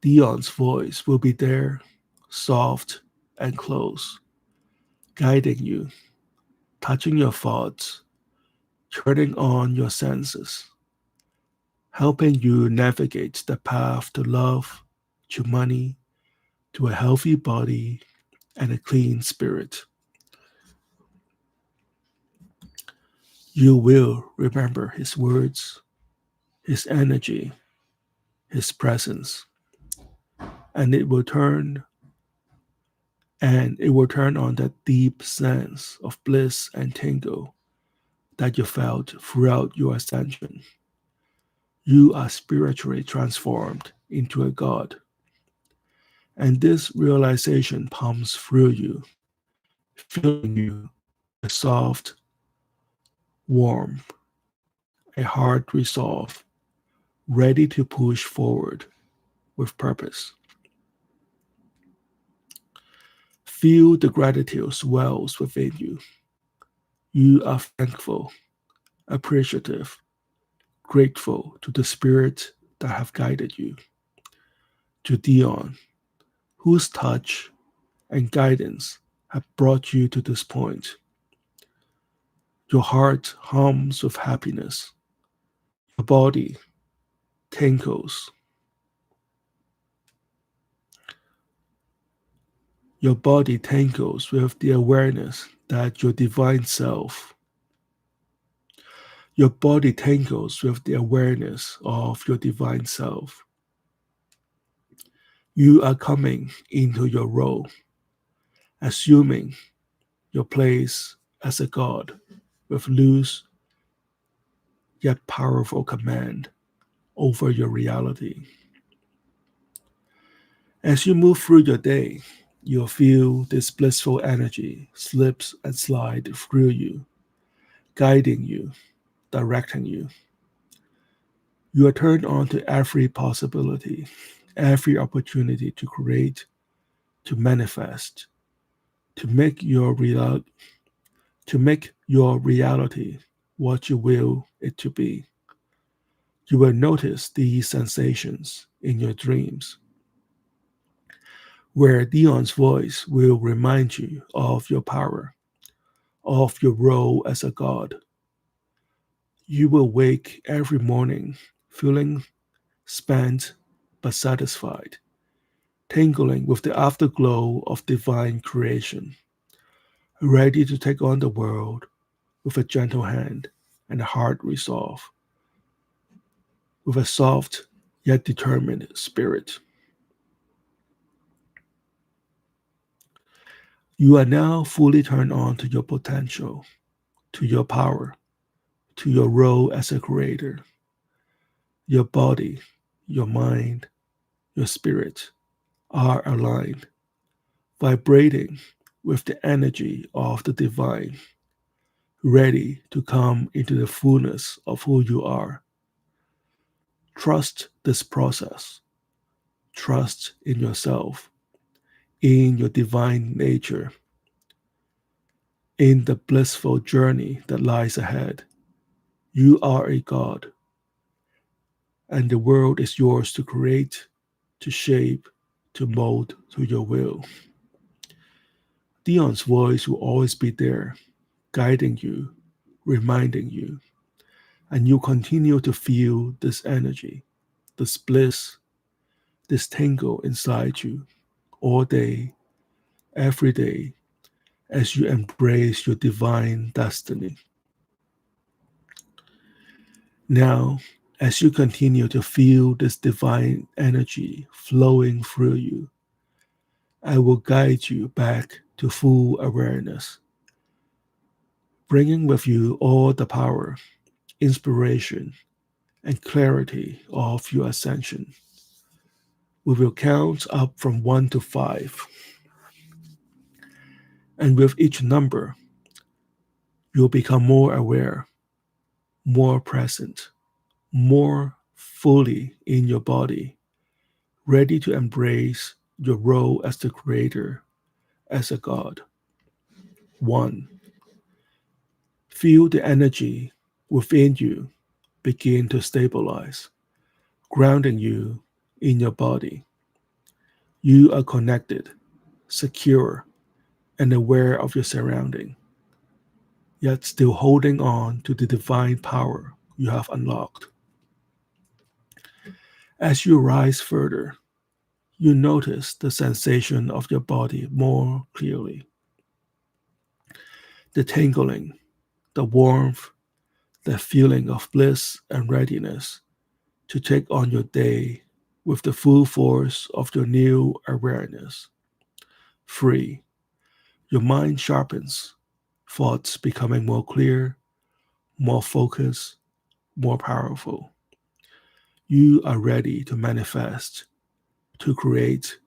Dion's voice will be there, soft and close, guiding you, touching your thoughts, turning on your senses, helping you navigate the path to love, to money, to a healthy body, and a clean spirit. You will remember his words, his energy, his presence, and it will turn on that deep sense of bliss and tingle that you felt throughout your ascension. You are spiritually transformed into a God. And this realization pumps through you, filling you with a soft, warm, a hard resolve, ready to push forward with purpose. Feel the gratitude swells within you. You are thankful, appreciative, grateful to the spirit that have guided you, to Dion, whose touch and guidance have brought you to this point. Your heart hums with happiness. Your body tingles. Your body tingles with the awareness that your body tingles with the awareness of your divine self. You are coming into your role, assuming your place as a god with loose yet powerful command over your reality. As you move through your day, you'll feel this blissful energy slips and slide through you, guiding you, directing you. You are turned on to every possibility, every opportunity to create, to manifest, to make your reality what you will it to be. You will notice these sensations in your dreams, where Dion's voice will remind you of your power, of your role as a god. You will wake every morning feeling spent but satisfied, tingling with the afterglow of divine creation, ready to take on the world with a gentle hand and a hard resolve, with a soft yet determined spirit. You are now fully turned on to your potential, to your power, to your role as a creator. Your body, your mind, your spirit are aligned, vibrating with the energy of the divine, ready to come into the fullness of who you are. Trust this process. Trust in yourself, in your divine nature, in the blissful journey that lies ahead. You are a God, and the world is yours to create, to shape, to mold to your will. Dion's voice will always be there, guiding you, reminding you, and you continue to feel this energy, this bliss, this tingle inside you all day, every day, as you embrace your divine destiny. Now, as you continue to feel this divine energy flowing through you, I will guide you back to full awareness, bringing with you all the power, inspiration, and clarity of your ascension. We will count up from 1 to 5, and with each number, you'll become more aware, more present, more fully in your body, ready to embrace your role as the creator, as a god. 1. Feel the energy within you begin to stabilize, grounding you in your body. You are connected, secure, and aware of your surrounding, yet still holding on to the divine power you have unlocked. As you rise further, you notice the sensation of your body more clearly. The tingling, the warmth, the feeling of bliss and readiness to take on your day with the full force of your new awareness. 3. Your mind sharpens, thoughts becoming more clear, more focused, more powerful. You are ready to manifest, to create,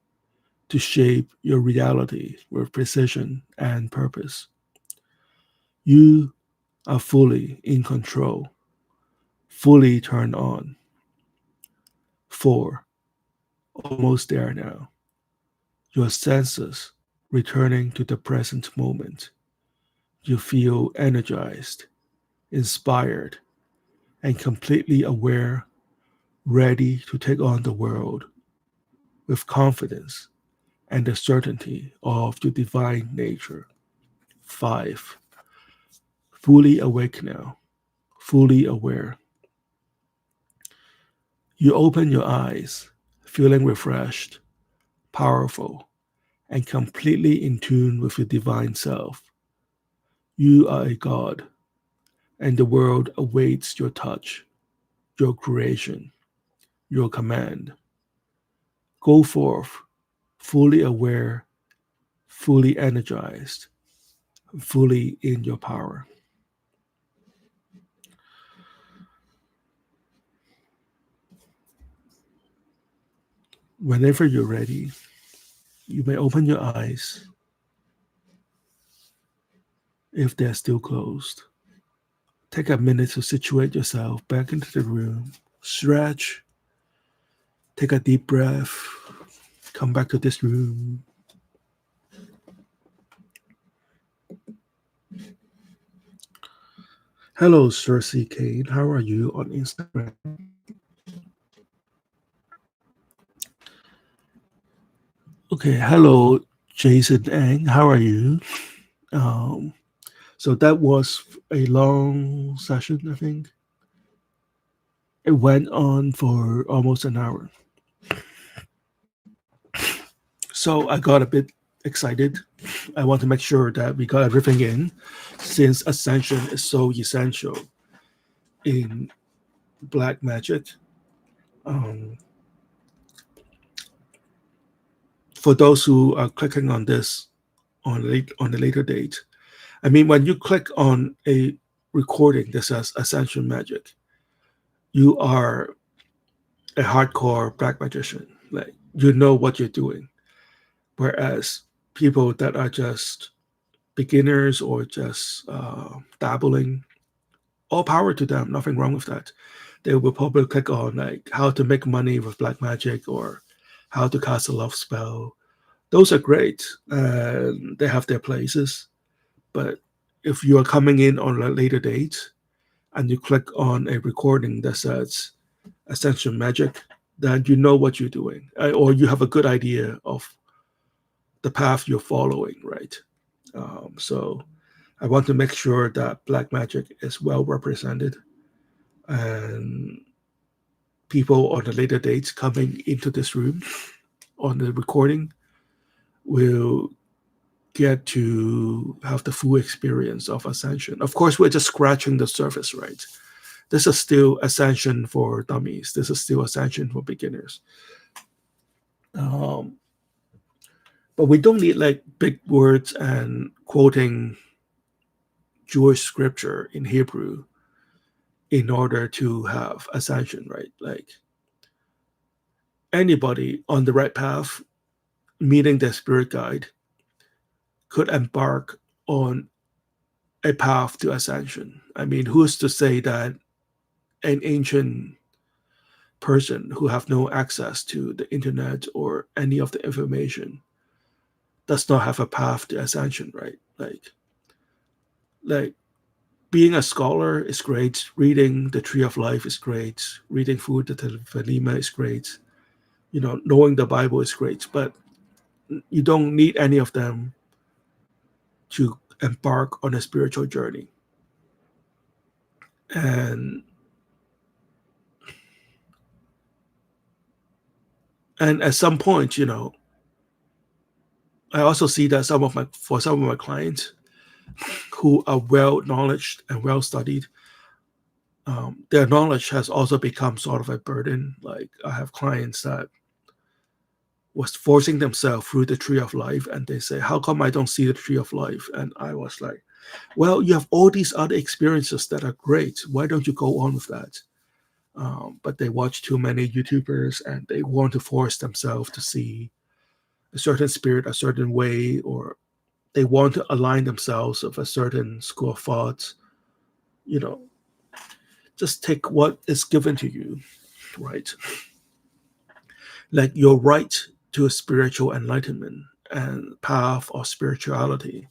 to shape your reality with precision and purpose. You are fully in control, fully turned on. 4. Almost there now. Your senses returning to the present moment. You feel energized, inspired, and completely aware, ready to take on the world with confidence and the certainty of your divine nature. 5. Fully awake now, fully aware. You open your eyes, feeling refreshed, powerful, and completely in tune with your divine self. You are a god, and the world awaits your touch, your creation, your command. Go forth, fully aware, fully energized, fully in your power. Whenever you're ready, you may open your eyes if they're still closed. Take a minute to situate yourself back into the room, stretch, take a deep breath, come back to this room. Hello, Cersei Kane. How are you on Instagram? Okay, hello, Jason Ang. How are you? Um, so that was a long session, I think. It went on for almost an hour. So I got a bit excited. I want to make sure that we got everything in since Ascension is so essential in black magic. Um, for those who are clicking on this on a later date, I mean, when you click on a recording that says Ascension Magic, you are a hardcore black magician. Like you know what you're doing. Whereas people that are just beginners or just dabbling, all power to them. Nothing wrong with that. They will probably click on like how to make money with black magic or how to cast a love spell. Those are great. They have their places. But if you are coming in on a later date and you click on a recording that says Ascension Magic, then you know what you're doing, or you have a good idea of the path you're following, right? So I want to make sure that black magic is well represented, and people on the later dates coming into this room on the recording will get to have the full experience of Ascension. Of course, we're just scratching the surface, right? This is still Ascension for dummies. This is still Ascension for beginners. Um, but we don't need like big words and quoting Jewish scripture in Hebrew in order to have Ascension, right? Like anybody on the right path, meeting their spirit guide, could embark on a path to Ascension. I mean, who's to say that an ancient person who have no access to the internet or any of the information does not have a path to Ascension, right? Like being a scholar is great. Reading the Tree of Life is great. Reading Food the Vanima is great. You know, knowing the Bible is great, but you don't need any of them to embark on a spiritual journey. And at some point, you know, I also see that some of my clients who are well knowledged and well studied, their knowledge has also become sort of a burden. Like I have clients that was forcing themselves through the Tree of Life, and they say, "How come I don't see the Tree of Life?" And I was like, "Well, you have all these other experiences that are great. Why don't you go on with that?" But they watch too many YouTubers, and they want to force themselves to see a certain spirit, a certain way, or they want to align themselves with a certain school of thought. You know, just take what is given to you, right? Like your right to a spiritual enlightenment and path of spirituality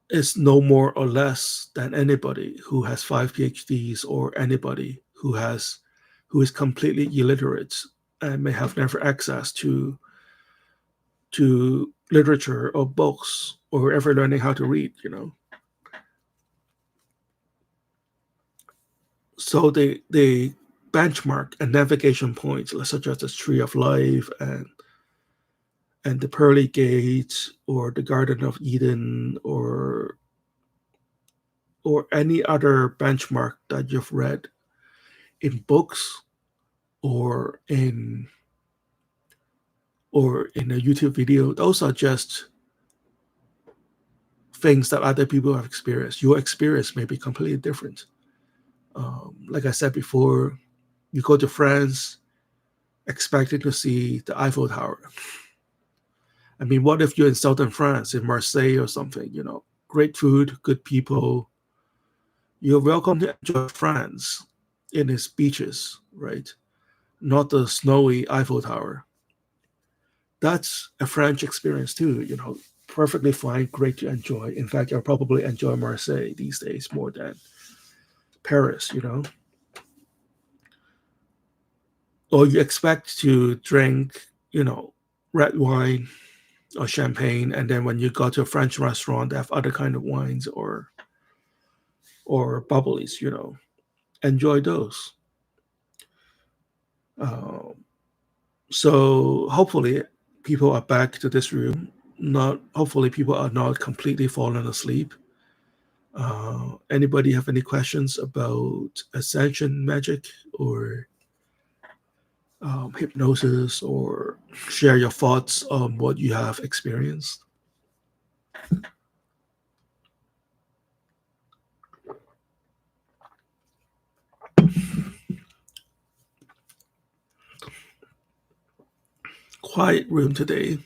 is no more or less than anybody who has 5 PhDs or anybody who is completely illiterate and may have never access to literature or books or ever learning how to read, you know. So they benchmark and navigation points such as the Tree of Life and the Pearly Gates or the Garden of Eden or any other benchmark that you've read in books or in a YouTube video. Those are just things that other people have experienced. Your experience may be completely different. Like I said before, you go to France expecting to see the Eiffel Tower. I mean, what if you're in southern France, in Marseille or something? You know, great food, good people. You're welcome to enjoy France in its beaches, right? Not the snowy Eiffel Tower. That's a French experience too. You know, perfectly fine, great to enjoy. In fact, I probably enjoy Marseille these days more than Paris, Or you expect to drink, red wine or champagne, and then when you go to a French restaurant, they have other kind of wines or bubblies, enjoy those. So hopefully people are back to this room. Not hopefully people are not completely fallen asleep. Anybody have any questions about Ascension Magick or hypnosis, or share your thoughts on what you have experienced? Quiet room today.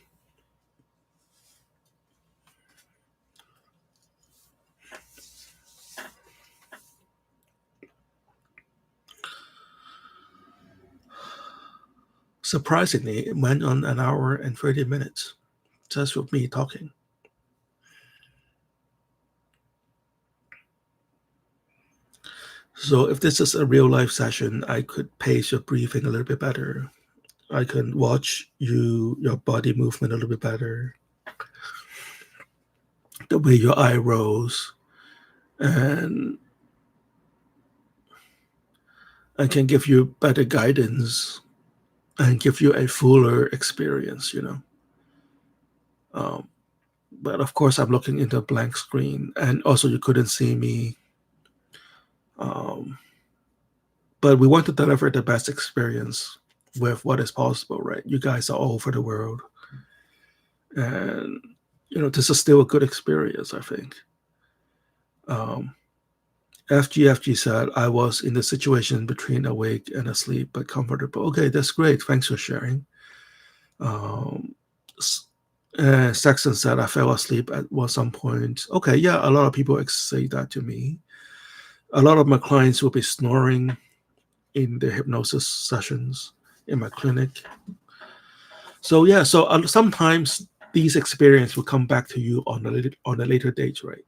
Surprisingly, it went on an hour and 30 minutes just with me talking. So if this is a real life session, I could pace your breathing a little bit better. I can watch your body movement a little bit better, the way your eye rolls, and I can give you better guidance and give you a fuller experience, Um, but of course, I'm looking into a blank screen, and also you couldn't see me. But we want to deliver the best experience with what is possible, right? You guys are all over the world, and this is still a good experience, I think. FGFG said, I was in the situation between awake and asleep, but comfortable. Okay, that's great. Thanks for sharing. Saxon said, I fell asleep at some point. Okay, yeah, a lot of people say that to me. A lot of my clients will be snoring in their hypnosis sessions in my clinic. So yeah, so sometimes these experiences will come back to you on a later date, right?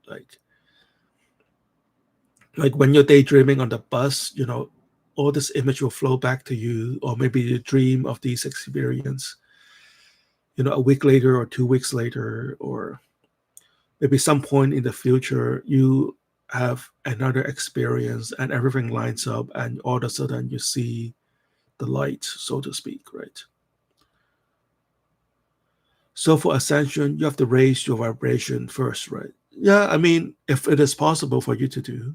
Like when you're daydreaming on the bus, all this image will flow back to you, or maybe you dream of these experience, a week later or 2 weeks later, or maybe some point in the future, you have another experience and everything lines up, and all of a sudden you see the light, so to speak, right? So for ascension, you have to raise your vibration first, right? Yeah, I mean, if it is possible for you to do,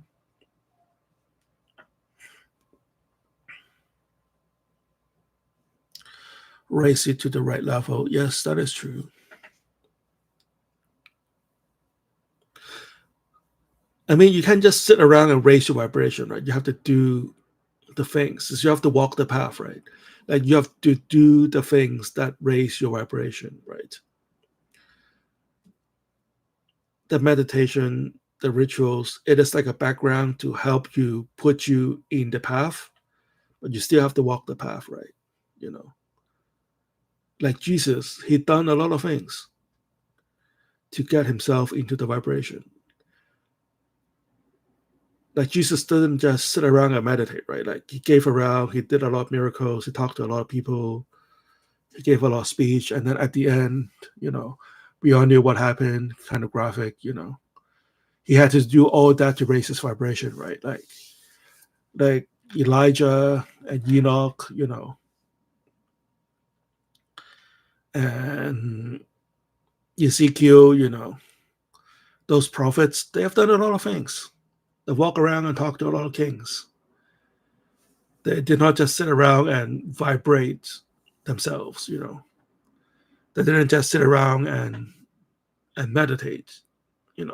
raise it to the right level. Yes, that is true. I mean, you can't just sit around and raise your vibration, right? You have to do the things. You have to walk the path, right? Like you have to do the things that raise your vibration, right? The meditation, the rituals, it is like a background to help you put you in the path, but you still have to walk the path, right? Like Jesus, he done a lot of things to get himself into the vibration. Like Jesus didn't just sit around and meditate, right? Like he gave around, he did a lot of miracles, he talked to a lot of people, he gave a lot of speech, and then at the end, we all knew what happened, kind of graphic, He had to do all that to raise his vibration, right? Like Elijah and Enoch, and Ezekiel, those prophets, they have done a lot of things. They walk around and talk to a lot of kings. They did not just sit around and vibrate themselves, They didn't just sit around and meditate,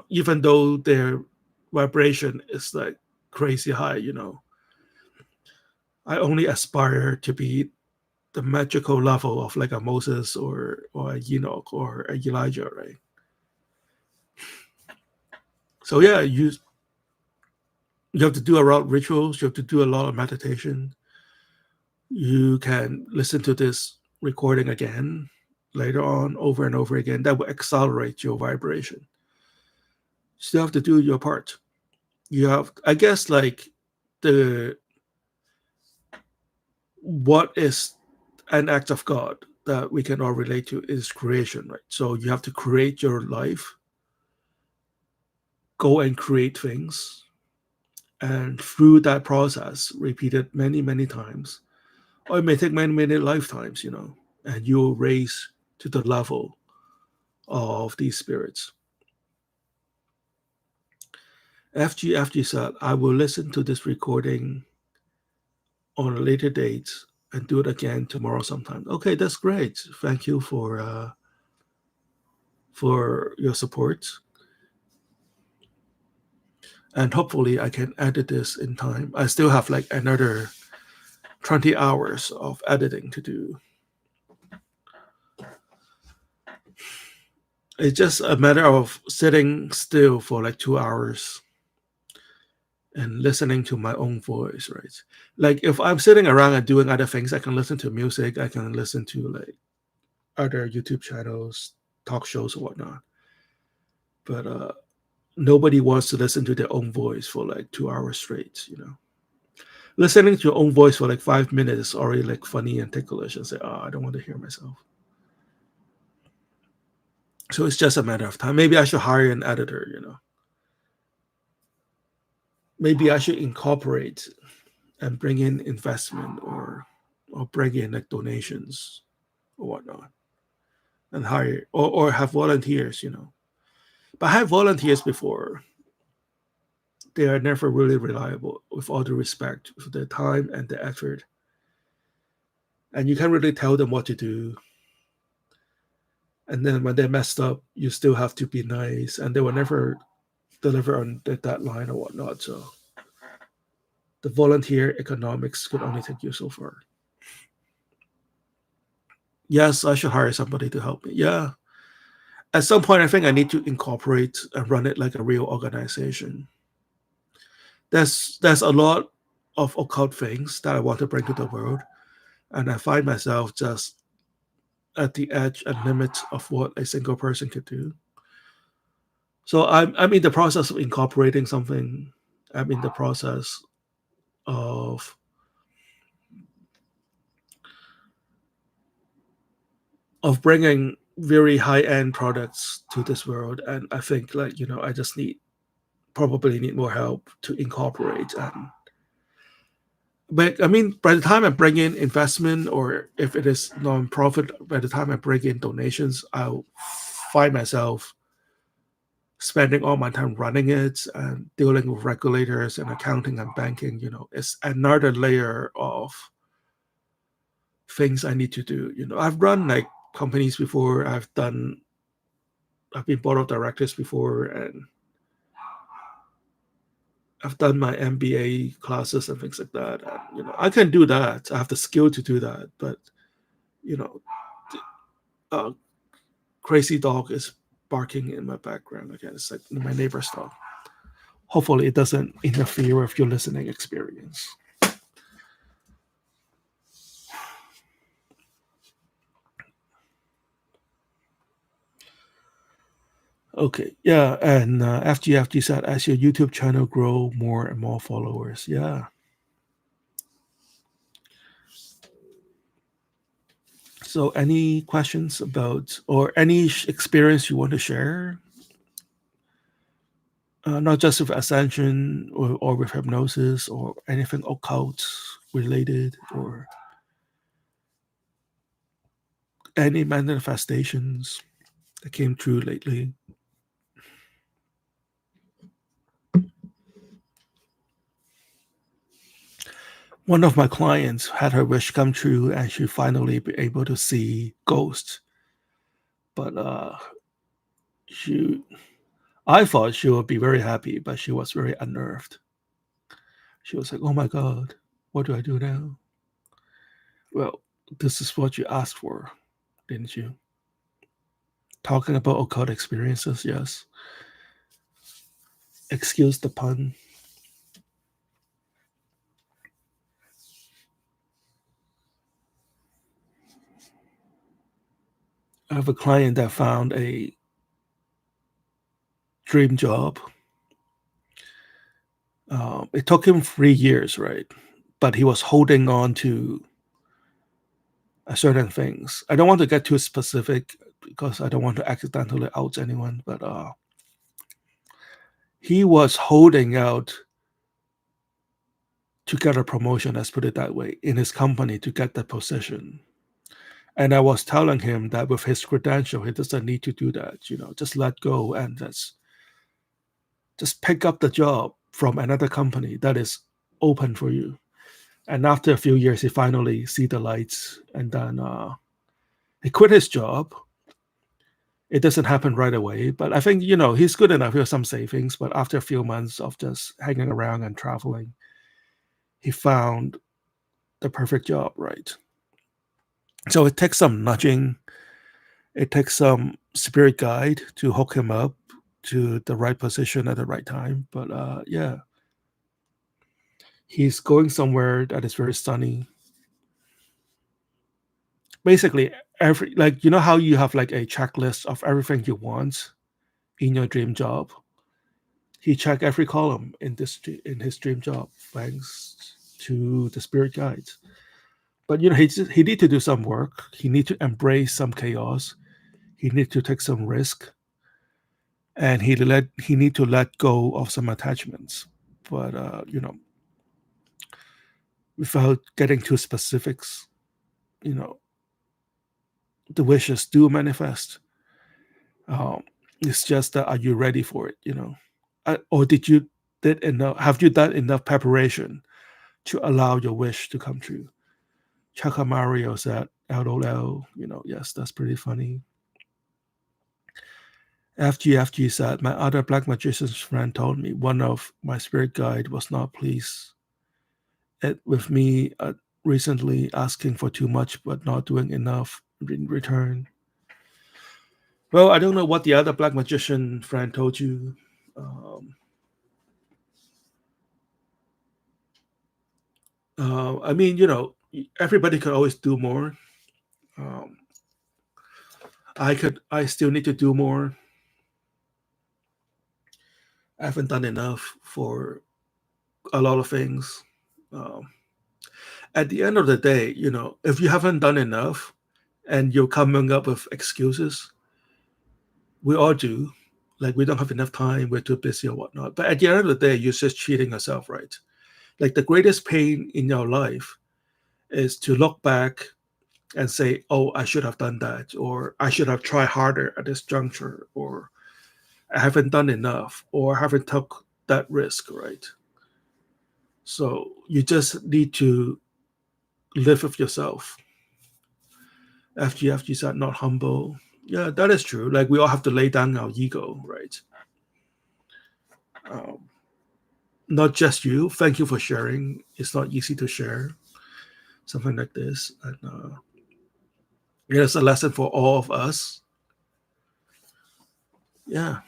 even though their vibration is like crazy high, I only aspire to be the magical level of like a Moses or a Enoch or a Elijah, right? So yeah, you have to do a lot of rituals, you have to do a lot of meditation. You can listen to this recording again later on over and over again, that will accelerate your vibration. You still have to do your part. You have, I guess, like the what is an act of God that we can all relate to is creation, right? So you have to create your life, go and create things, and through that process, repeated many, many times, or it may take many, many lifetimes, and you'll raise to the level of these spirits. FG said, I will listen to this recording on a later date and do it again tomorrow sometime. Okay, that's great. Thank you for your support. And hopefully I can edit this in time. I still have like another 20 hours of editing to do. It's just a matter of sitting still for like 2 hours and listening to my own voice, right? Like if I'm sitting around and doing other things, I can listen to music, I can listen to like other YouTube channels, talk shows or whatnot. But nobody wants to listen to their own voice for like 2 hours straight, Listening to your own voice for like 5 minutes is already like funny and ticklish and say, I don't want to hear myself. So it's just a matter of time. Maybe I should hire an editor, Maybe I should incorporate and bring in investment or bring in like donations or whatnot and hire or have volunteers, But I had volunteers before. They are never really reliable, with all due respect, for their time and the effort. And you can't really tell them what to do. And then when they messed up, you still have to be nice, and they will never deliver on the deadline or whatnot. So the volunteer economics could only take you so far. Yes, I should hire somebody to help me. Yeah. At some point, I think I need to incorporate and run it like a real organization. There's a lot of occult things that I want to bring to the world, and I find myself just at the edge and limit of what a single person could do. So I'm in the process of incorporating something. I'm in the process of bringing very high end products to this world, and I think like I just probably need more help to incorporate. And but I mean, by the time I bring in investment, or if it is non-profit, by the time I bring in donations, I'll find myself spending all my time running it and dealing with regulators and accounting and banking. It's another layer of things I need to do. I've run like companies before. I've been board of directors before, and I've done my MBA classes and things like that. And, I can do that. I have the skill to do that. But, you know, a crazy dog is barking in my background again. It's like my neighbor's dog. Hopefully it doesn't interfere with your listening experience. Okay, yeah, and FGFG said, as your YouTube channel grow more and more followers, yeah. So, any questions about or any experience you want to share? Not just with Ascension or with hypnosis or anything occult related or any manifestations that came true lately. One of my clients had her wish come true and she finally be able to see ghosts. But I thought she would be very happy, but she was very unnerved. She was like, "Oh my God, what do I do now?" Well, this is what you asked for, didn't you? Talking about occult experiences, yes. Excuse the pun. I have a client that found a dream job. It took him 3 years, right? But he was holding on to certain things. I don't want to get too specific because I don't want to accidentally out anyone, but he was holding out to get a promotion, let's put it that way, in his company to get the position. And I was telling him that with his credential, he doesn't need to do that. Just let go and just pick up the job from another company that is open for you. And after a few years, he finally see the lights, and then he quit his job. It doesn't happen right away, but I think he's good enough. He has some savings, but after a few months of just hanging around and traveling, he found the perfect job, right? So it takes some nudging. It takes some spirit guide to hook him up to the right position at the right time. But yeah, he's going somewhere that is very sunny. Basically, how you have like a checklist of everything you want in your dream job. He checked every column in his dream job thanks to the spirit guides. But he need to do some work. He need to embrace some chaos. He need to take some risk, and he need to let go of some attachments. But without getting too specifics, you know, the wishes do manifest. It's just that, are you ready for it? Or did enough? Have you done enough preparation to allow your wish to come true? Chaka Mario said, LOL. Yes, that's pretty funny. FGFG said, my other black magician's friend told me one of my spirit guide was not pleased with me recently asking for too much but not doing enough in return. Well, I don't know what the other black magician friend told you. I mean, everybody could always do more. Um, I still need to do more. I haven't done enough for a lot of things. Um, at the end of the day, if you haven't done enough and you're coming up with excuses, we all do. Like, we don't have enough time, we're too busy or whatnot. But at the end of the day, you're just cheating yourself, right? Like, the greatest pain in your life is to look back and say, oh, I should have done that, or I should have tried harder at this juncture, or I haven't done enough, or haven't took that risk, right? So you just need to live with yourself. FGFG said, not humble. Yeah, that is true. Like, we all have to lay down our ego, right? Um, Not just you. Thank you for sharing. It's not easy to share something like this. And it's a lesson for all of us. Yeah.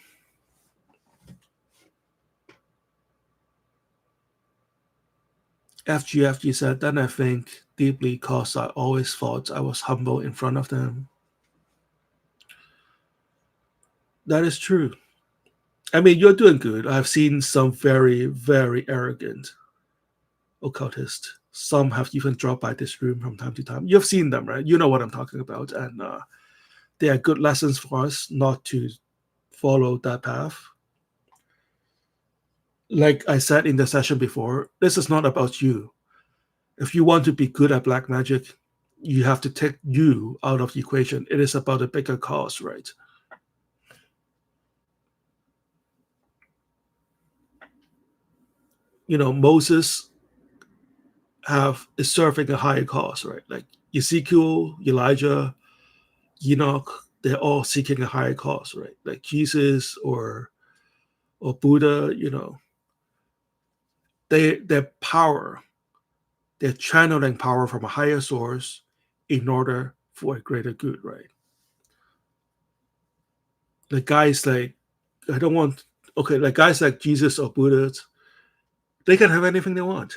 FGFG said, then I think deeply because I always thought I was humble in front of them. That is true. I mean, you're doing good. I've seen some very, very arrogant occultists. Some have even dropped by this room from time to time. You've seen them, right? You know what I'm talking about. And they are good lessons for us not to follow that path. Like I said in the session before, this is not about you. If you want to be good at black magic, you have to take you out of the equation. It is about a bigger cause, right? Moses is serving a higher cause, right? Like Ezekiel, Elijah, Enoch, they're all seeking a higher cause, right? Like Jesus or Buddha, their power, they're channeling power from a higher source in order for a greater good, right? Like guys like I don't want okay, like guys like Jesus or Buddha, they can have anything they want.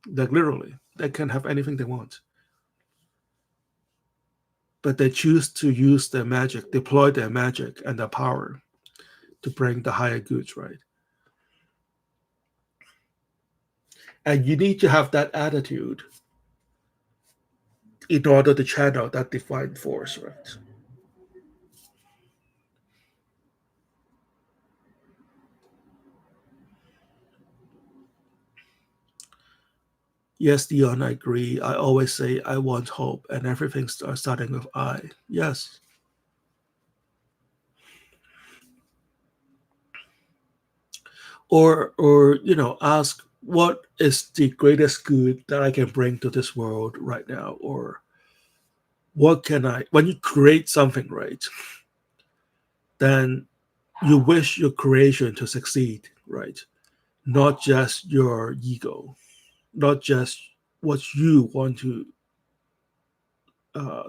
Like literally, they can have anything they want. but they choose to use their magic, deploy their magic and their power to bring the higher goods, right? And you need to have that attitude in order to channel that divine force, right? Yes, Dion, I agree. I always say I want hope, and everything starts starting with I. Yes. Or ask what is the greatest good that I can bring to this world right now, or what can I? When you create something, right, then you wish your creation to succeed, right? Not just your ego, not just what you want to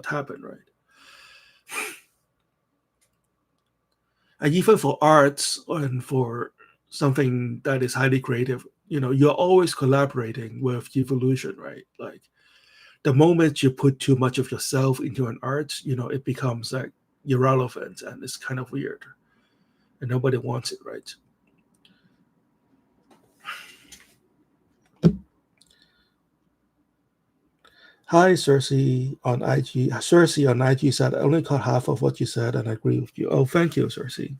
happen, right? And even for arts and for something that is highly creative, you're always collaborating with evolution, right? Like the moment you put too much of yourself into an art, it becomes like irrelevant and it's kind of weird and nobody wants it, right? Hi, Cersei on IG. Cersei on IG said, I only caught half of what you said and I agree with you. Oh, thank you, Cersei.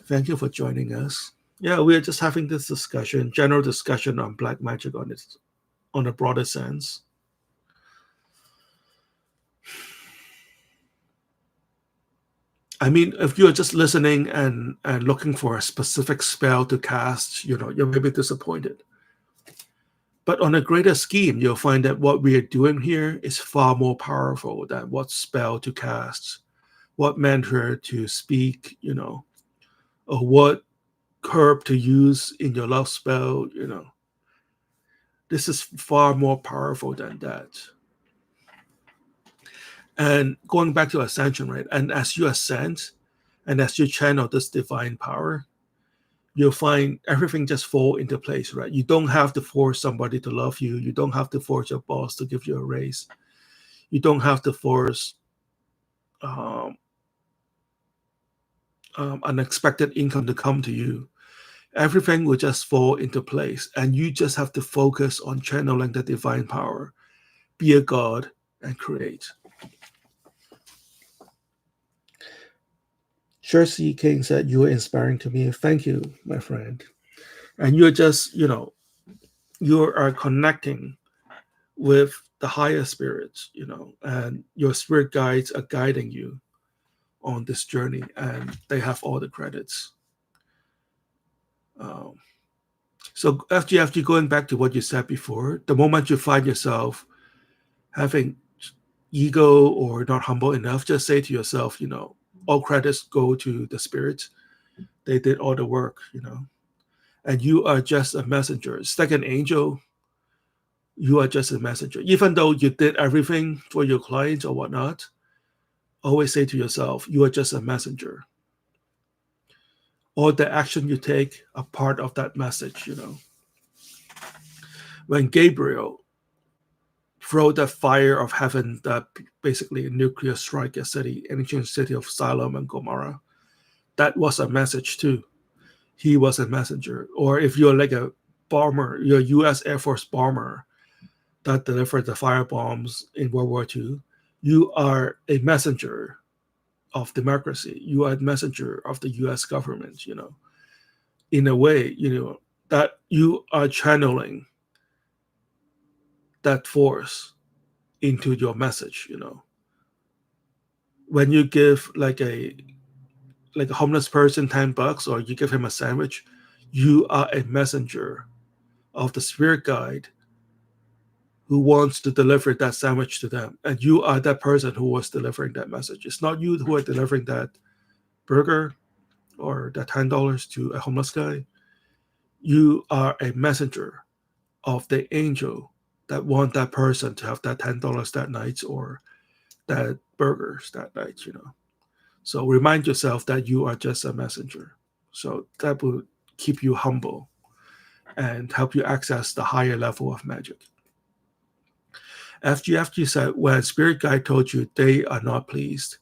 Thank you for joining us. Yeah, we're just having this discussion, general discussion on black magic on a broader sense. I mean, if you're just listening and looking for a specific spell to cast, you're maybe disappointed. But on a greater scheme, you'll find that what we are doing here is far more powerful than what spell to cast, what mantra to speak, or what herb to use in your love spell. This is far more powerful than that. And going back to ascension, right? And as you ascend and as you channel this divine power, you'll find everything just fall into place, right? You don't have to force somebody to love you. You don't have to force your boss to give you a raise. You don't have to force um, unexpected income to come to you. Everything will just fall into place, and you just have to focus on channeling the divine power, be a god, and create. Jersey King said, "You are inspiring to me." Thank you, my friend. And you're just, you are connecting with the higher spirits, and your spirit guides are guiding you on this journey, and they have all the credits. Um, so after going back to what you said before, the moment you find yourself having ego or not humble enough, just say to yourself, all credits go to the spirits. They did all the work, and you are just a messenger. It's like an angel. You are just a messenger. Even though you did everything for your clients or whatnot, always say to yourself, you are just a messenger. All the action you take are part of that message. When Gabriel throw the fire of heaven that basically nuclear strike a city, ancient city of Sodom and Gomorrah, that was a message too. He was a messenger. Or if you're like a bomber, you're a US Air Force bomber that delivered the fire bombs in World War II, you are a messenger of democracy. You are a messenger of the US government. In a way, that you are channeling that force into your message. When you give like a homeless person $10 or you give him a sandwich, you are a messenger of the spirit guide who wants to deliver that sandwich to them. And you are that person who was delivering that message. It's not you who are delivering that burger or that $10 to a homeless guy. You are a messenger of the angel that want that person to have that $10 that night or that burgers that night. So remind yourself that you are just a messenger. So that will keep you humble and help you access the higher level of magic. FGFG said, when spirit guide told you they are not pleased,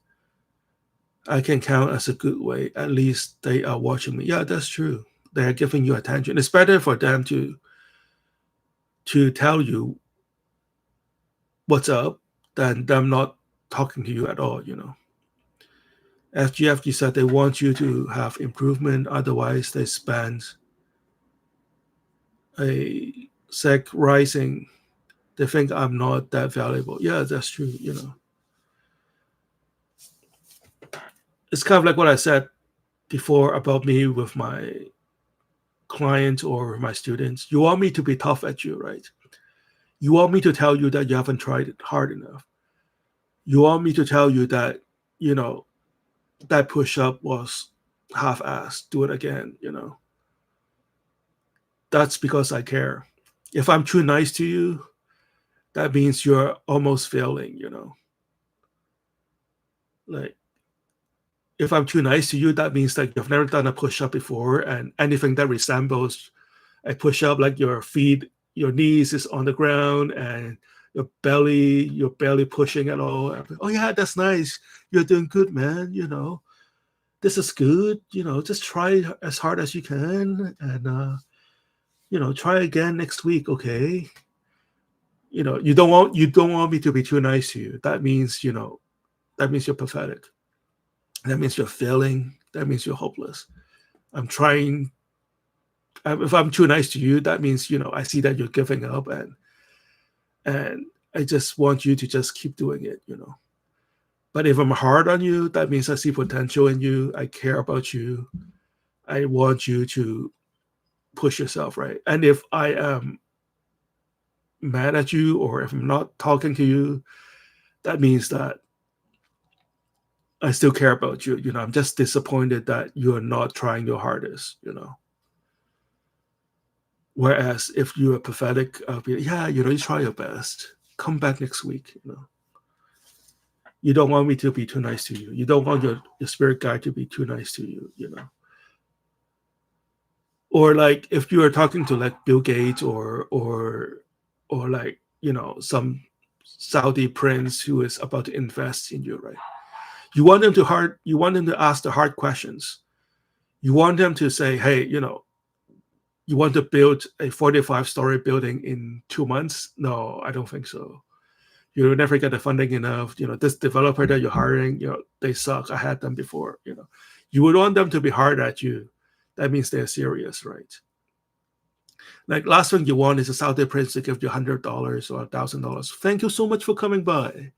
I can count as a good way. At least they are watching me. Yeah, that's true. They are giving you attention. It's better for them to tell you what's up than them not talking to you at all, you know. FGFG said they want you to have improvement, otherwise they spend a sec rising. They think I'm not that valuable. Yeah, that's true, you know. It's kind of like what I said before about me with my clients or my students. You want me to be tough at you, right? You want me to tell you that you haven't tried it hard enough. You want me to tell you that, you know, that push-up was half-assed. Do it again, you know. That's because I care. If I'm too nice to you, that means you're almost failing, you know. Like, if I'm too nice to you, that means that you've never done a push-up before, and anything that resembles a push-up, like your feet, your knees is on the ground, and you're barely pushing at all. Oh yeah, that's nice. You're doing good, man. You know, this is good. You know, just try as hard as you can, and you know, try again next week. Okay. You know, you don't want me to be too nice to you. That means, you know, that means you're pathetic. That means you're failing. That means you're hopeless. I'm trying. If I'm too nice to you, that means, you know, I see that you're giving up, and I just want you to just keep doing it, you know. But if I'm hard on you, that means I see potential in you. I care about you. I want you to push yourself, right? And if I am mad at you, or if I'm not talking to you, that means that I still care about you. You know, I'm just disappointed that you're not trying your hardest, you know. Whereas if you're pathetic, I'll be like, yeah, you know, you try your best. Come back next week, you know. You don't want me to be too nice to you. You don't want your spirit guide to be too nice to you, you know. Or like if you are talking to like Bill Gates or like, you know, some Saudi prince who is about to invest in you, right? You want them to ask the hard questions. You want them to say, hey, you know, you want to build a 45-story building in 2 months? No, I don't think so. You'll never get the funding enough. You know, this developer that you're hiring, you know, they suck. I had them before, you know. You would want them to be hard at you. That means they're serious, right? Like last thing you want is a Saudi prince to give you $100 or $1,000. Thank you so much for coming by,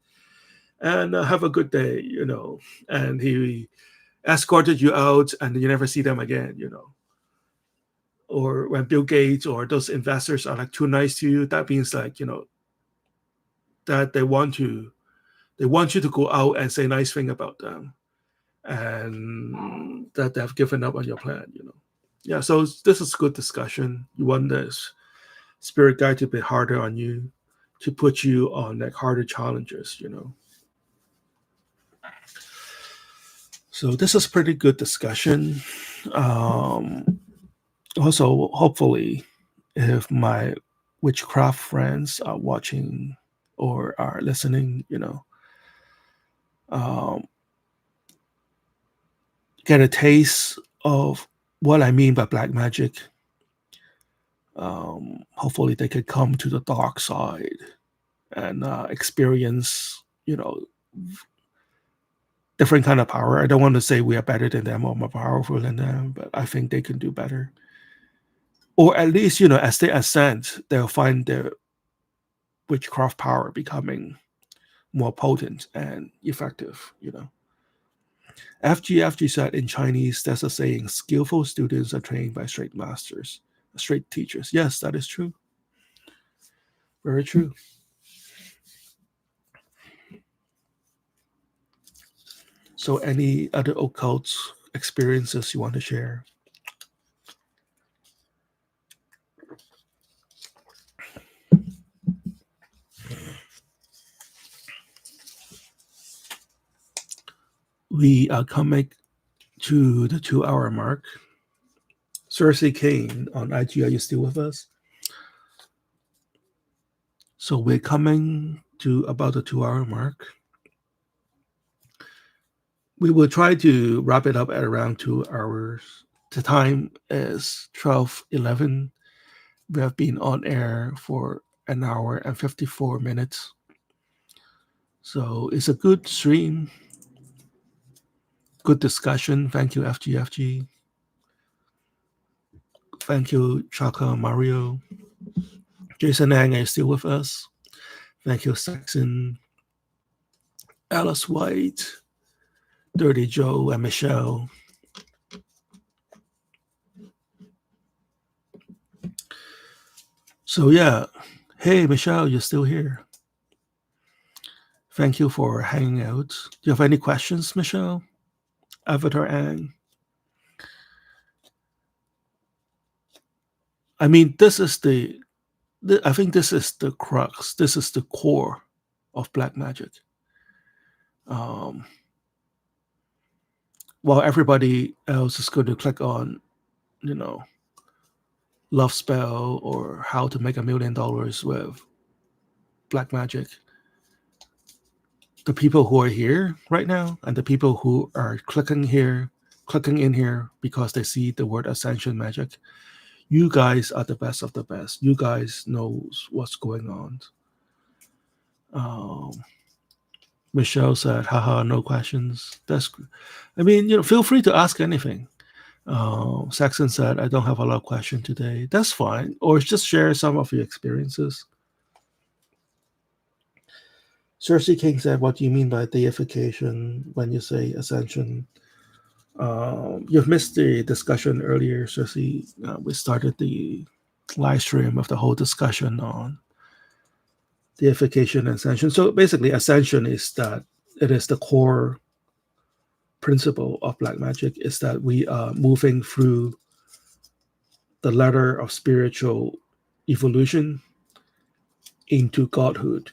and have a good day, you know. And he escorted you out, and you never see them again, you know. Or when Bill Gates or those investors are like too nice to you, that means like, you know, that they want you to go out and say nice thing about them, and that they've given up on your plan, you know. Yeah, so this is good discussion. You want this spirit guide to be harder on you, to put you on like harder challenges, you know. So this is pretty good discussion. Also, hopefully, if my witchcraft friends are watching or are listening, you know, get a taste of what I mean by black magic. Hopefully, they could come to the dark side and experience, you know, different kind of power. I don't want to say we are better than them or more powerful than them, but I think they can do better. Or at least, you know, as they ascend, they'll find their witchcraft power becoming more potent and effective, you know. FGFG said in Chinese, there's a saying, skillful students are trained by straight masters, straight teachers. Yes, that is true. Very true. So any other occult experiences you want to share? We are coming to the 2-hour mark. Cersei Kane on IG, are you still with us? So we're coming to about the 2 hour mark. We will try to wrap it up at around 2 hours. The time is 12:11. We have been on air for an hour and 54 minutes. So it's a good stream, good discussion. Thank you, FGFG. Thank you, Chaka Mario. Jason Ang is still with us. Thank you, Saxon, Alice White, Dirty Joe, and Michelle. So yeah, hey Michelle, you're still here. Thank you for hanging out. Do you have any questions, Michelle? Avatar Ang. I mean, I think this is the crux. This is the core of black magic. While everybody else is going to click on, love spell or how to make $1 million with black magic, the people who are here right now and the people who are clicking in here because they see the word Ascension Magick, you guys are the best of the best. You guys knows what's going on. Michelle said, haha, no questions. Feel free to ask anything. Saxon said, I don't have a lot of questions today. That's fine. Or just share some of your experiences. Cersei King said, what do you mean by deification when you say ascension? You've missed the discussion earlier, Cersei. We started the live stream of the whole discussion on deification and ascension. So basically, ascension is that it is the core principle of black magic, is that we are moving through the ladder of spiritual evolution into godhood,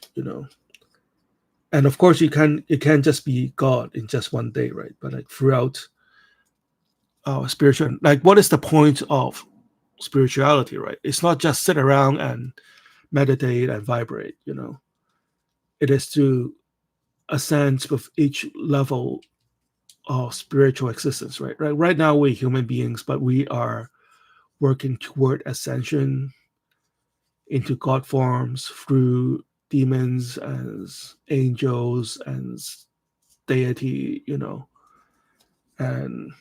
And of course, it can't just be God in just one day, right? But like throughout our spiritual, like what is the point of spirituality, right? It's not just sit around and meditate and vibrate, It is to ascend with each level of spiritual existence, right? Right now we're human beings, but we are working toward ascension into God forms through demons as angels and deity, And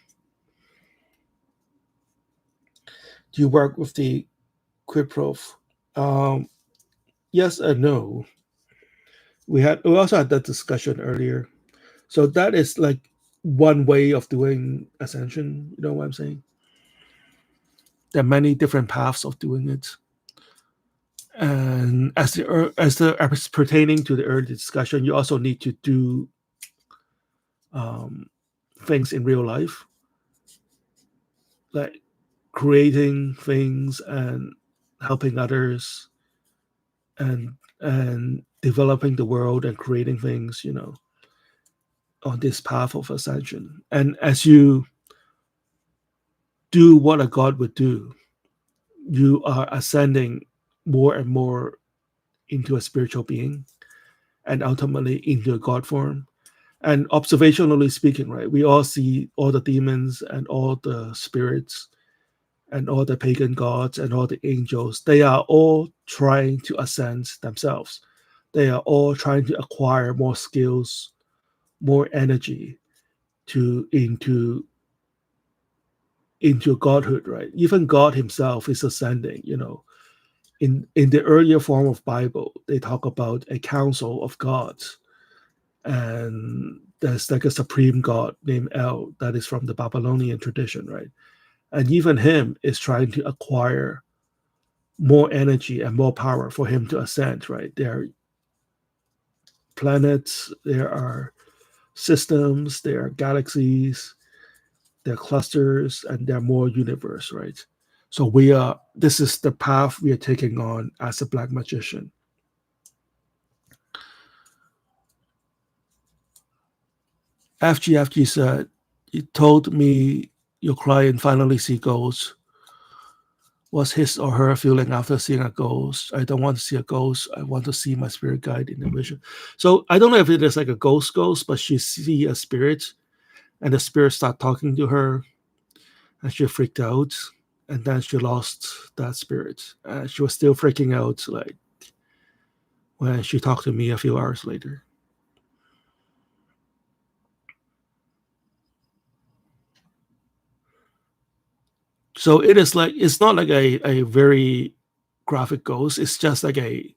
do you work with the Quiprof? Yes and no. We also had that discussion earlier. So that is like one way of doing ascension. You know what I'm saying? There are many different paths of doing it. And as pertaining to the early discussion, you also need to do things in real life, like creating things and helping others, and developing the world and creating things, on this path of ascension. And as you do what a god would do, you are ascending more and more into a spiritual being and ultimately into a god form. And observationally speaking, right, we all see all the demons and all the spirits and all the pagan gods and all the angels. They are all trying to ascend themselves. They are all trying to acquire more skills, more energy into godhood, right? Even God himself is ascending, In the earlier form of Bible, they talk about a council of gods. And there's like a supreme god named El that is from the Babylonian tradition, right? And even him is trying to acquire more energy and more power for him to ascend, right? There are planets, there are systems, there are galaxies, there are clusters, and there are more universe, right? So this is the path we are taking on as a black magician. FGFG said, you told me your client finally see ghosts. was his or her feeling after seeing a ghost? I don't want to see a ghost. I want to see my spirit guide in the vision. So I don't know if it is like a ghost, but she see a spirit, and the spirit start talking to her, and she freaked out, and then she lost that spirit. She was still freaking out, like when she talked to me a few hours later. So it is like, it's not like a very graphic ghost. It's just like a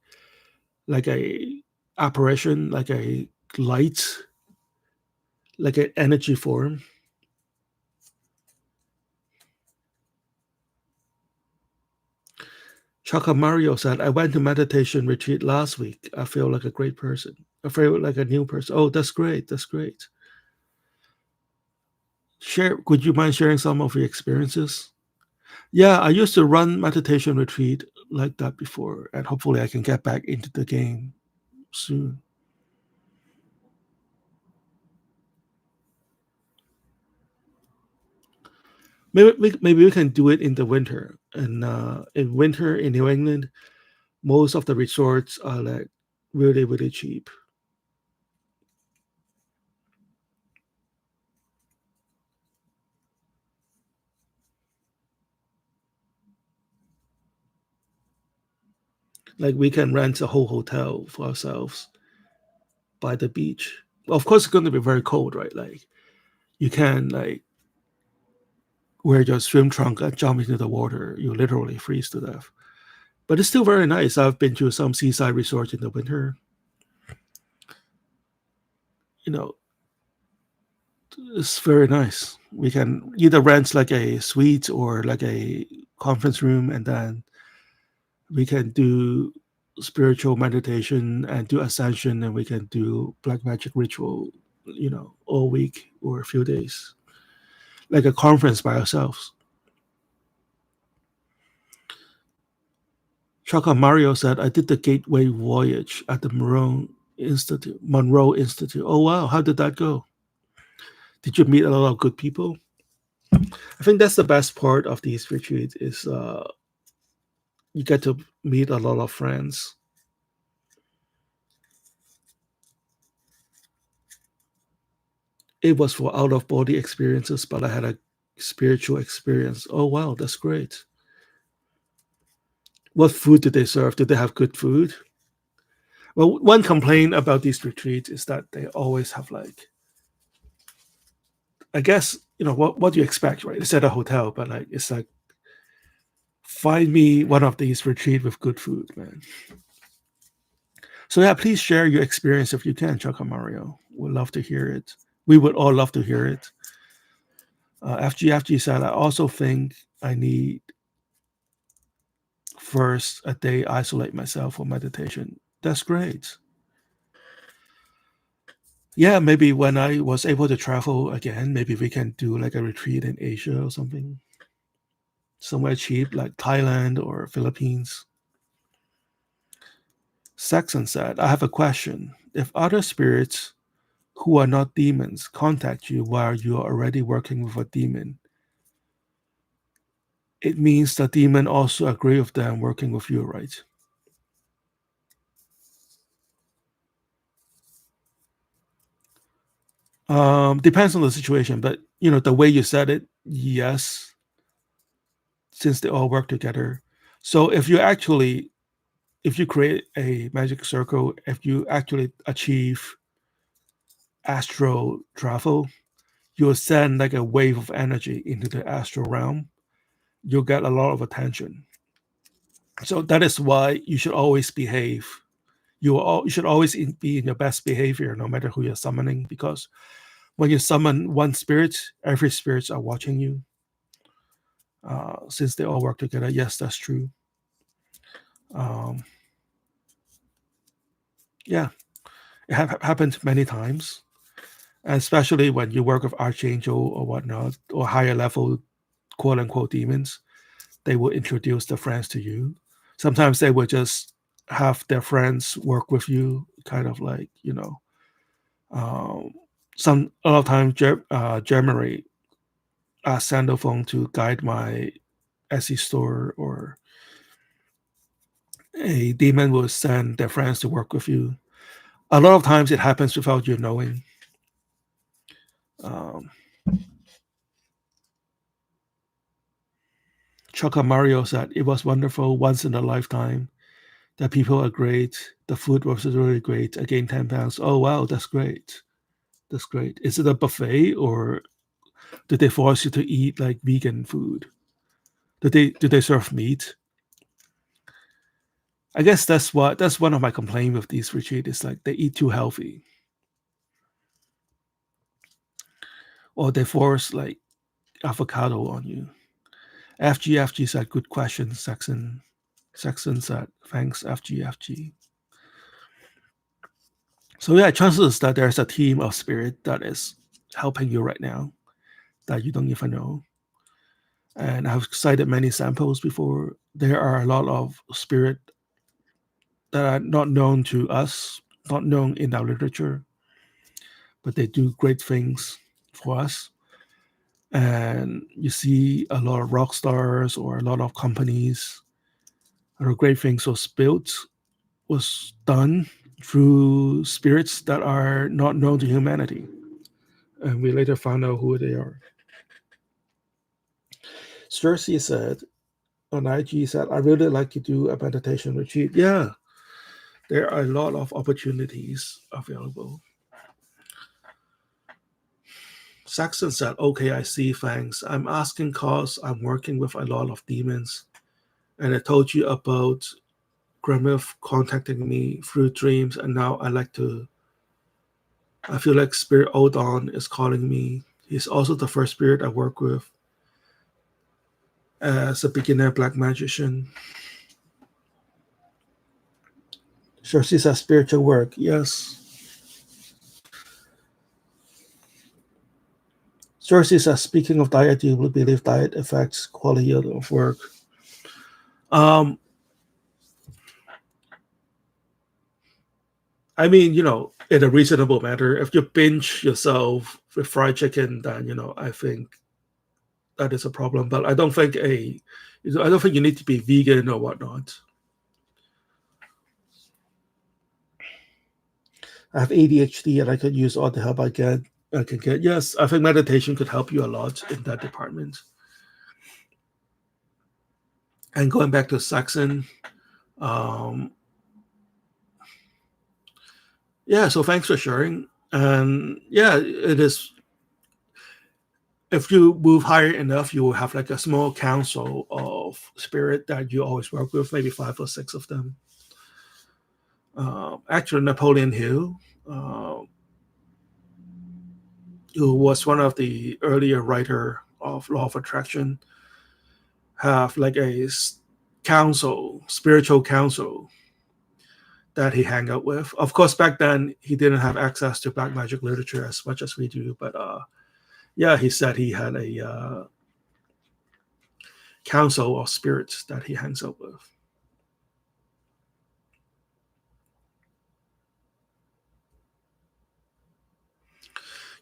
apparition, like a light, like an energy form. Chaka Mario said, I went to meditation retreat last week. I feel like a great person. I feel like a new person. Oh, that's great. That's great. Would you mind sharing some of your experiences? Yeah, I used to run meditation retreat like that before, and hopefully I can get back into the game soon. Maybe we can do it in the winter. And in winter in New England, most of the resorts are like really, really cheap. Like we can rent a whole hotel for ourselves by the beach. Of course, it's going to be very cold, right? Like you can like wear your swim trunk and jump into the water. You literally freeze to death. But it's still very nice. I've been to some seaside resorts in the winter. You know, it's very nice. We can either rent like a suite or like a conference room, and then we can do spiritual meditation and do ascension, and we can do black magic ritual, all week or a few days, like a conference by ourselves. Chaka Mario said, I did the Gateway Voyage at the Monroe Institute. Oh, wow. How did that go? Did you meet a lot of good people? I think that's the best part of these retreats is you get to meet a lot of friends. It was for out of body experiences, but I had a spiritual experience. Oh, wow. That's great. What food did they serve? Did they have good food? Well, one complaint about these retreats is that they always have like, I guess, what do you expect, right? It's at a hotel, but like it's like find me one of these retreat with good food, man. So yeah, please share your experience if you can, Chaka Mario. We'd love to hear it. We would all love to hear it. FGFG said, I also think I need first a day isolate myself for meditation. That's great. Yeah, maybe when I was able to travel again, maybe we can do like a retreat in Asia or something, somewhere cheap like Thailand or Philippines. Saxon said, I have a question. If other spirits who are not demons contact you while you are already working with a demon, it means the demon also agree with them working with you, right? Depends on the situation, but the way you said it, yes, since they all work together. So if you create a magic circle, if you actually achieve astral travel, you'll send like a wave of energy into the astral realm. You'll get a lot of attention. So that is why you should always behave. You should always be in your best behavior, no matter who you're summoning, because when you summon one spirit, every spirits are watching you. Since they all work together, yes, that's true. Um, yeah, it happened many times, and especially when you work with archangel or whatnot, or higher level quote unquote demons. They will introduce their friends to you. Sometimes they will just have their friends work with you, kind of like Um, a lot of times, Jeremy asked Sandalphone to guide my Etsy store, or a demon will send their friends to work with you. A lot of times it happens without you knowing. Um, Choca Mario said it was wonderful, once in a lifetime. The people are great. The food was really great. I gained 10 pounds. Oh, wow, that's great. That's great. Is it a buffet, or did they force you to eat like vegan food? Did they serve meat? I guess that's one of my complaints with these retreats, is like they eat too healthy, or they force like avocado on you. FGFG said, good question, Saxon. Saxon said, thanks, FGFG. So yeah, chances that there's a team of spirit that is helping you right now that you don't even know. And I've cited many samples before. There are a lot of spirit that are not known to us, not known in our literature, but they do great things for us. And you see a lot of rock stars or a lot of companies, a lot of great things was built, was done through spirits that are not known to humanity. And we later found out who they are. Cersei said on IG, said, I really like to do a meditation retreat. Yeah, there are a lot of opportunities available. Saxon said, okay, I see, thanks. I'm asking cause I'm working with a lot of demons. And I told you about Gremif contacting me through dreams, and now I feel like Spirit Odon is calling me. He's also the first spirit I work with as a beginner black magician. Cersei says spiritual work. Yes. Cersei says, speaking of diet, do you believe diet affects quality of work? I mean, in a reasonable manner, if you binge yourself with fried chicken, then, I think that is a problem. But I don't think you need to be vegan or whatnot. I have ADHD and I could use all the help I can get. Yes, I think meditation could help you a lot in that department. And going back to Saxon, yeah, so thanks for sharing. And yeah, it is. If you move higher enough, you will have like a small council of spirit that you always work with, maybe 5 or 6 of them. Actually, Napoleon Hill, who was one of the earlier writer of Law of Attraction, have like a spiritual council that he hang out with. Of course, back then he didn't have access to black magic literature as much as we do, but yeah, he said he had a council of spirits that he hangs out with.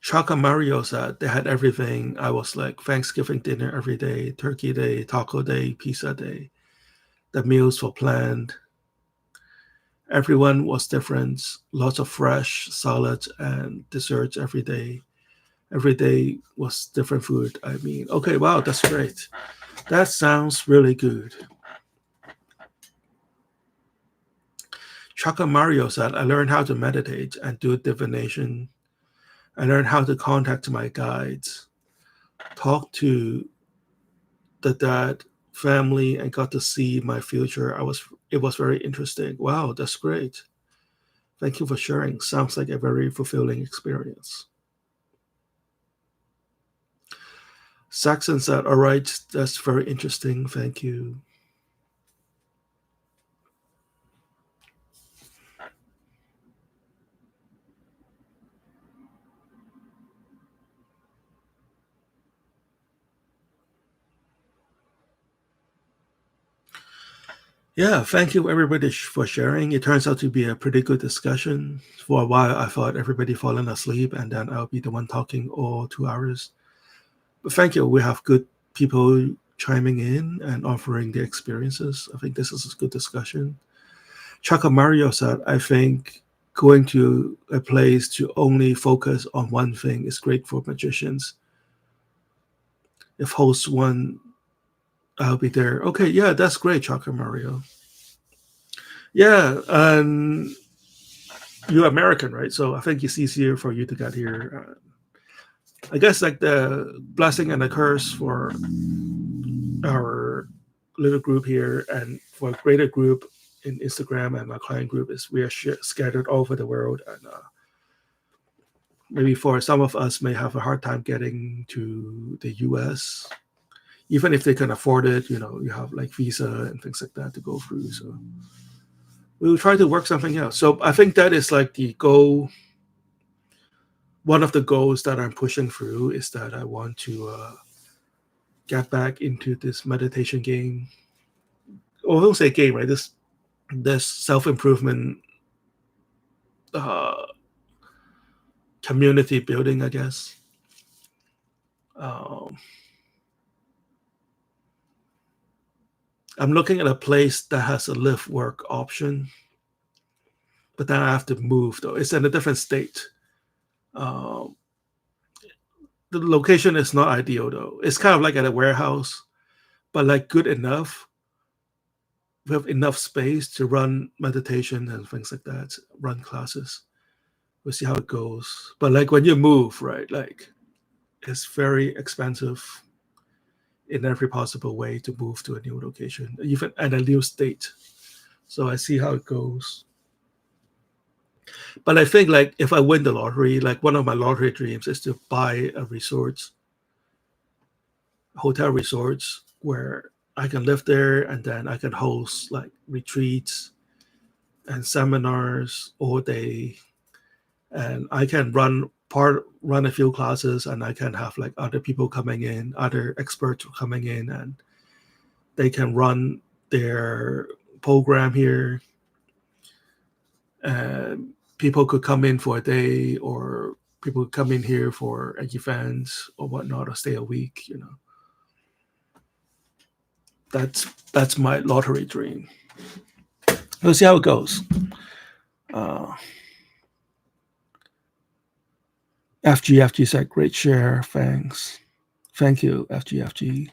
Chaka Mario said they had everything. I was like, Thanksgiving dinner every day, turkey day, taco day, pizza day. The meals were planned. Everyone was different. Lots of fresh salads and desserts every day. Every day was different food. I mean, okay, wow, that's great. That sounds really good. Chaka Mario said, I learned how to meditate and do divination. I learned how to contact my guides, talk to the dad family, and got to see my future. It was very interesting. Wow, that's great. Thank you for sharing. Sounds like a very fulfilling experience. Saxon said, all right, that's very interesting. Thank you. Yeah, thank you everybody for sharing. It turns out to be a pretty good discussion. For a while, I thought everybody fallen asleep, and then I'll be the one talking all 2 hours. But thank you. We have good people chiming in and offering their experiences. I think this is a good discussion. Chaka Mario said, I think going to a place to only focus on one thing is great for magicians. If hosts one, I'll be there. Okay, yeah, that's great, Chaka Mario. Yeah, and you're American, right? So I think it's easier for you to get here. I guess like the blessing and the curse for our little group here and for a greater group in Instagram and my client group is we are scattered all over the world, and maybe for some of us may have a hard time getting to the US, even if they can afford it. You know, you have like visa and things like that to go through. So we'll try to work something out. So I think that is like the goal. One of the goals that I'm pushing through is that I want to get back into this meditation game. Or I don't say game, right? This self-improvement community building, I guess. I'm looking at a place that has a live work option, but then I have to move though. It's in a different state. The location is not ideal though. It's kind of like at a warehouse, but like good enough. We have enough space to run meditation and things like that, run classes. We'll see how it goes. But like when you move, right, like it's very expensive in every possible way to move to a new location, even at a new state. So I see how it goes. But I think like if I win the lottery, like one of my lottery dreams is to buy a resort, hotel resorts where I can live there and then I can host like retreats and seminars all day, and I can run a few classes, and I can have like other people coming in, other experts coming in, and they can run their program here, and people could come in for a day, or people could come in here for an event or whatnot, or stay a week. You know, that's my lottery dream. We'll see how it goes. FGFG said, great share. Thanks. Thank you, FGFG.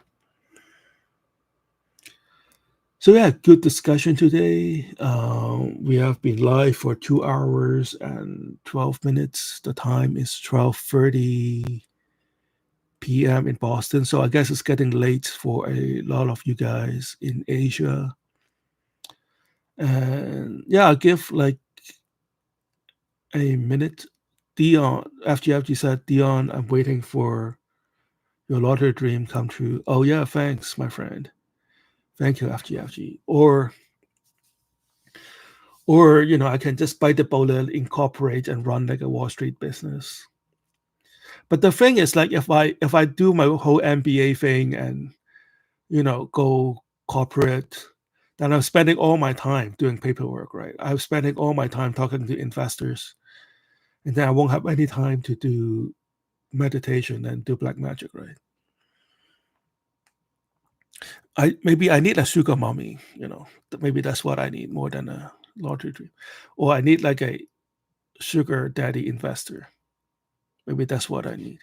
So yeah, good discussion today. We have been live for 2 hours and 12 minutes. The time is 12:30 p.m. in Boston. So I guess it's getting late for a lot of you guys in Asia. And yeah, I'll give like a minute. Dion, FGFG said, Dion, I'm waiting for your lottery dream come true. Oh yeah, thanks, my friend. Thank you, FGFG. Or you know, I can just bite the bullet, incorporate, and run like a Wall Street business. But the thing is, like, if I do my whole MBA thing and you know go corporate, then I'm spending all my time doing paperwork, right? I'm spending all my time talking to investors, and then I won't have any time to do meditation and do black magic, right? Maybe I need a sugar mommy, you know. Maybe that's what I need more than a lottery dream, or I need like a sugar daddy investor. Maybe that's what I need.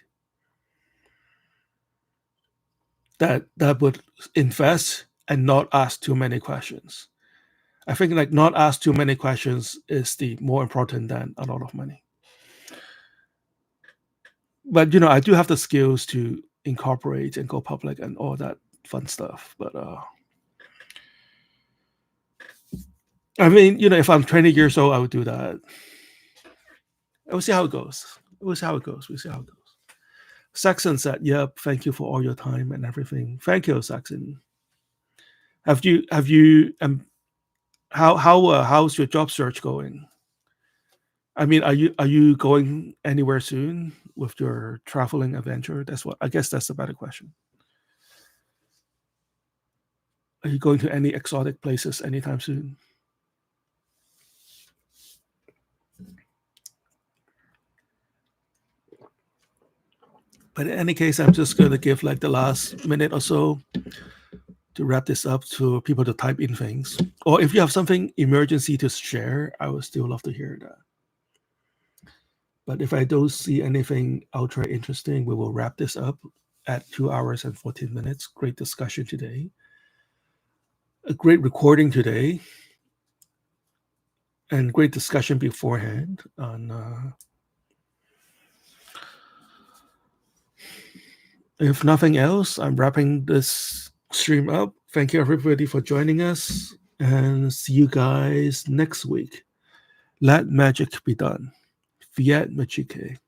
That would invest and not ask too many questions. I think like not ask too many questions is the more important than a lot of money. But you know, I do have the skills to incorporate and go public and all that fun stuff. But I mean, you know, if I'm 20 years old, I would do that. We'll see how it goes. We'll see how it goes. We'll see how it goes. Saxon said, "Yep, thank you for all your time and everything." Thank you, Saxon. Have you how's your job search going? I mean, are you going anywhere soon with your traveling adventure? That's what I guess that's a better question. Are you going to any exotic places anytime soon? But in any case, I'm just going to give like the last minute or so to wrap this up to people to type in things. Or if you have something emergency to share, I would still love to hear that. But if I don't see anything ultra interesting, we will wrap this up at 2 hours and 14 minutes. Great discussion today. A great recording today. And great discussion beforehand on if nothing else, I'm wrapping this stream up. Thank you everybody for joining us, and see you guys next week. Let magic be done. Fiat Magique.